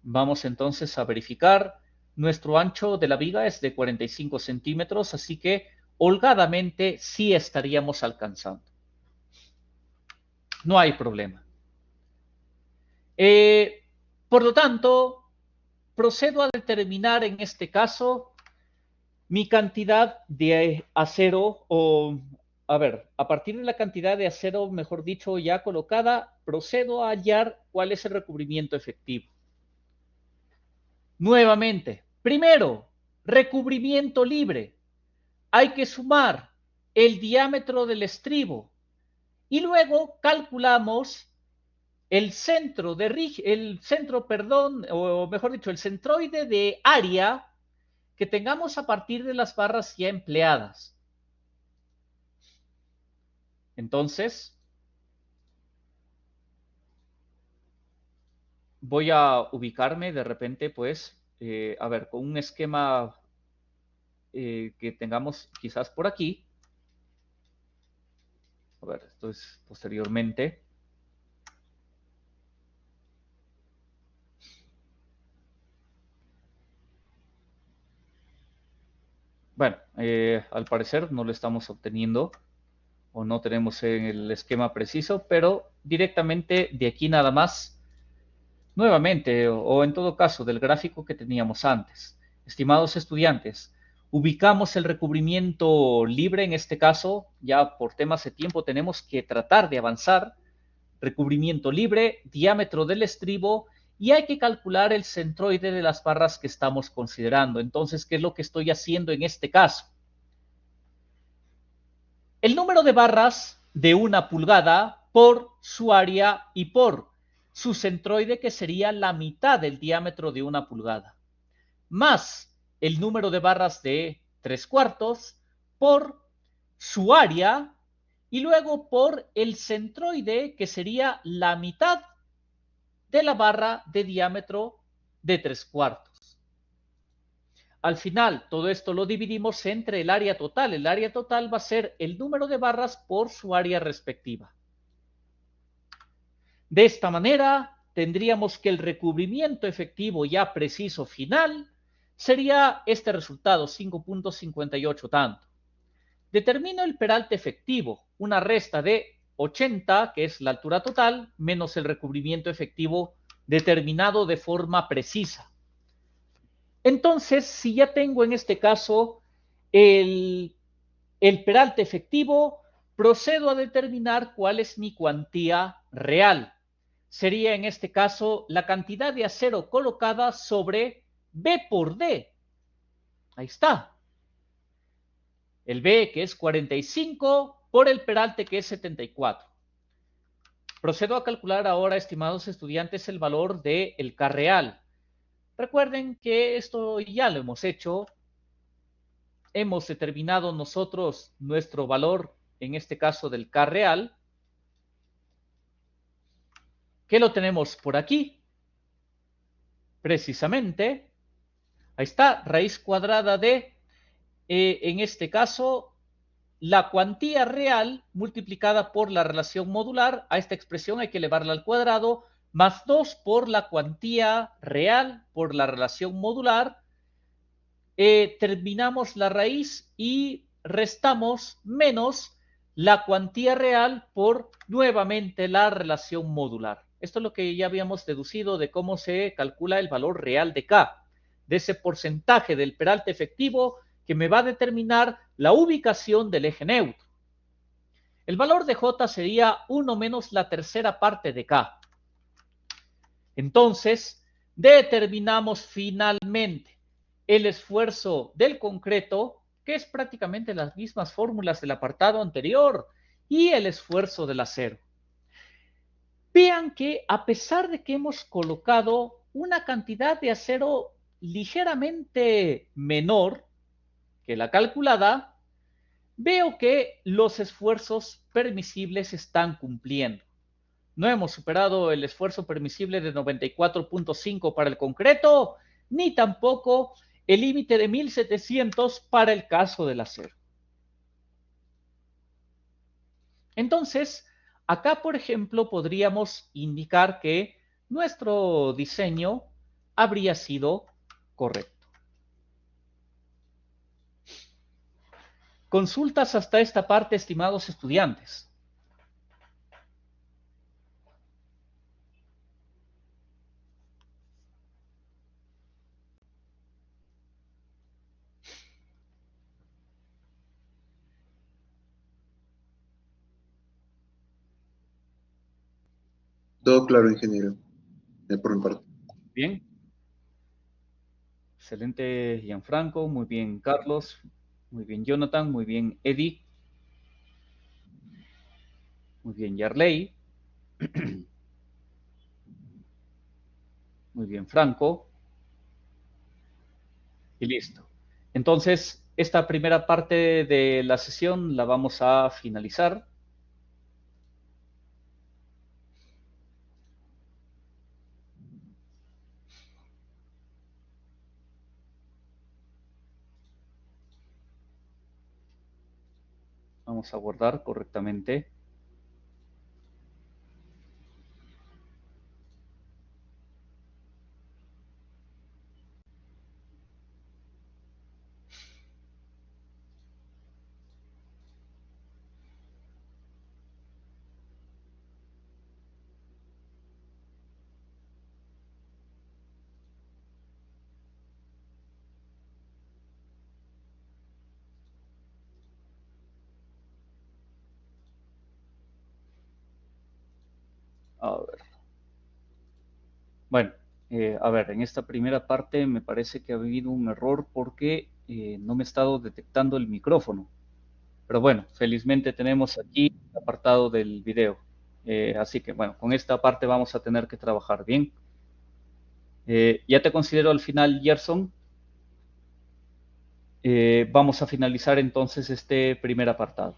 Vamos entonces a verificar. Nuestro ancho de la viga es de 45 centímetros, así que holgadamente sí estaríamos alcanzando. No hay problema. Por lo tanto, procedo a determinar en este caso mi cantidad de acero a partir de la cantidad de acero, mejor dicho, ya colocada, procedo a hallar cuál es el recubrimiento efectivo. Nuevamente, primero, recubrimiento libre. Hay que sumar el diámetro del estribo y luego calculamos el centroide de área que tengamos a partir de las barras ya empleadas. Entonces, voy a ubicarme de repente, pues, con un esquema que tengamos quizás por aquí. A ver, esto es posteriormente. Bueno, al parecer no lo estamos obteniendo o no tenemos el esquema preciso, pero directamente de aquí nada más, nuevamente, o en todo caso del gráfico que teníamos antes. Estimados estudiantes, ubicamos el recubrimiento libre, en este caso, ya por temas de tiempo tenemos que tratar de avanzar. Recubrimiento libre, diámetro del estribo, y hay que calcular el centroide de las barras que estamos considerando. Entonces, ¿qué es lo que estoy haciendo en este caso? El número de barras de 1 pulgada por su área y por su centroide, que sería la mitad del diámetro de 1 pulgada, más el número de barras de 3/4 por su área y luego por el centroide, que sería la mitad de la barra de diámetro de 3/4. Al final, todo esto lo dividimos entre el área total. El área total va a ser el número de barras por su área respectiva. De esta manera, tendríamos que el recubrimiento efectivo ya preciso final sería este resultado, 5.58 tanto. Determino el peralte efectivo, una resta de 80, que es la altura total, menos el recubrimiento efectivo determinado de forma precisa. Entonces, si ya tengo en este caso el peralte efectivo, procedo a determinar cuál es mi cuantía real. Sería en este caso la cantidad de acero colocada sobre B por D. Ahí está. El B, que es 45, por el peralte, que es 74. Procedo a calcular ahora, estimados estudiantes, el valor del K real. Recuerden que esto ya lo hemos hecho. Hemos determinado nosotros nuestro valor, en este caso del K real, que lo tenemos por aquí. Precisamente, ahí está, raíz cuadrada de, en este caso, la cuantía real multiplicada por la relación modular. A esta expresión hay que elevarla al cuadrado, más 2 por la cuantía real por la relación modular. Terminamos la raíz y restamos menos la cuantía real por nuevamente la relación modular. Esto es lo que ya habíamos deducido de cómo se calcula el valor real de K, de ese porcentaje del peralte efectivo que me va a determinar la ubicación del eje neutro. El valor de J sería 1 menos la tercera parte de K. Entonces, determinamos finalmente el esfuerzo del concreto, que es prácticamente las mismas fórmulas del apartado anterior, y el esfuerzo del acero. Vean que a pesar de que hemos colocado una cantidad de acero ligeramente menor que la calculada, veo que los esfuerzos permisibles están cumpliendo. No hemos superado el esfuerzo permisible de 94.5 para el concreto, ni tampoco el límite de 1700 para el caso del acero. Entonces, acá, por ejemplo, podríamos indicar que nuestro diseño habría sido correcto. Consultas hasta esta parte, estimados estudiantes. Todo claro, ingeniero. Por mi parte. Bien. Excelente, Gianfranco. Muy bien, Carlos. Muy bien, Jonathan. Muy bien, Eddie. Muy bien, Yarley. Muy bien, Franco. Y listo. Entonces, esta primera parte de la sesión la vamos a finalizar. Vamos a guardar correctamente. A ver. Bueno, a ver, en esta primera parte me parece que ha habido un error porque no me he estado detectando el micrófono. Pero bueno, felizmente tenemos aquí el apartado del video. Así que bueno, con esta parte vamos a tener que trabajar bien. Ya te considero al final, Gerson. Vamos a finalizar entonces este primer apartado.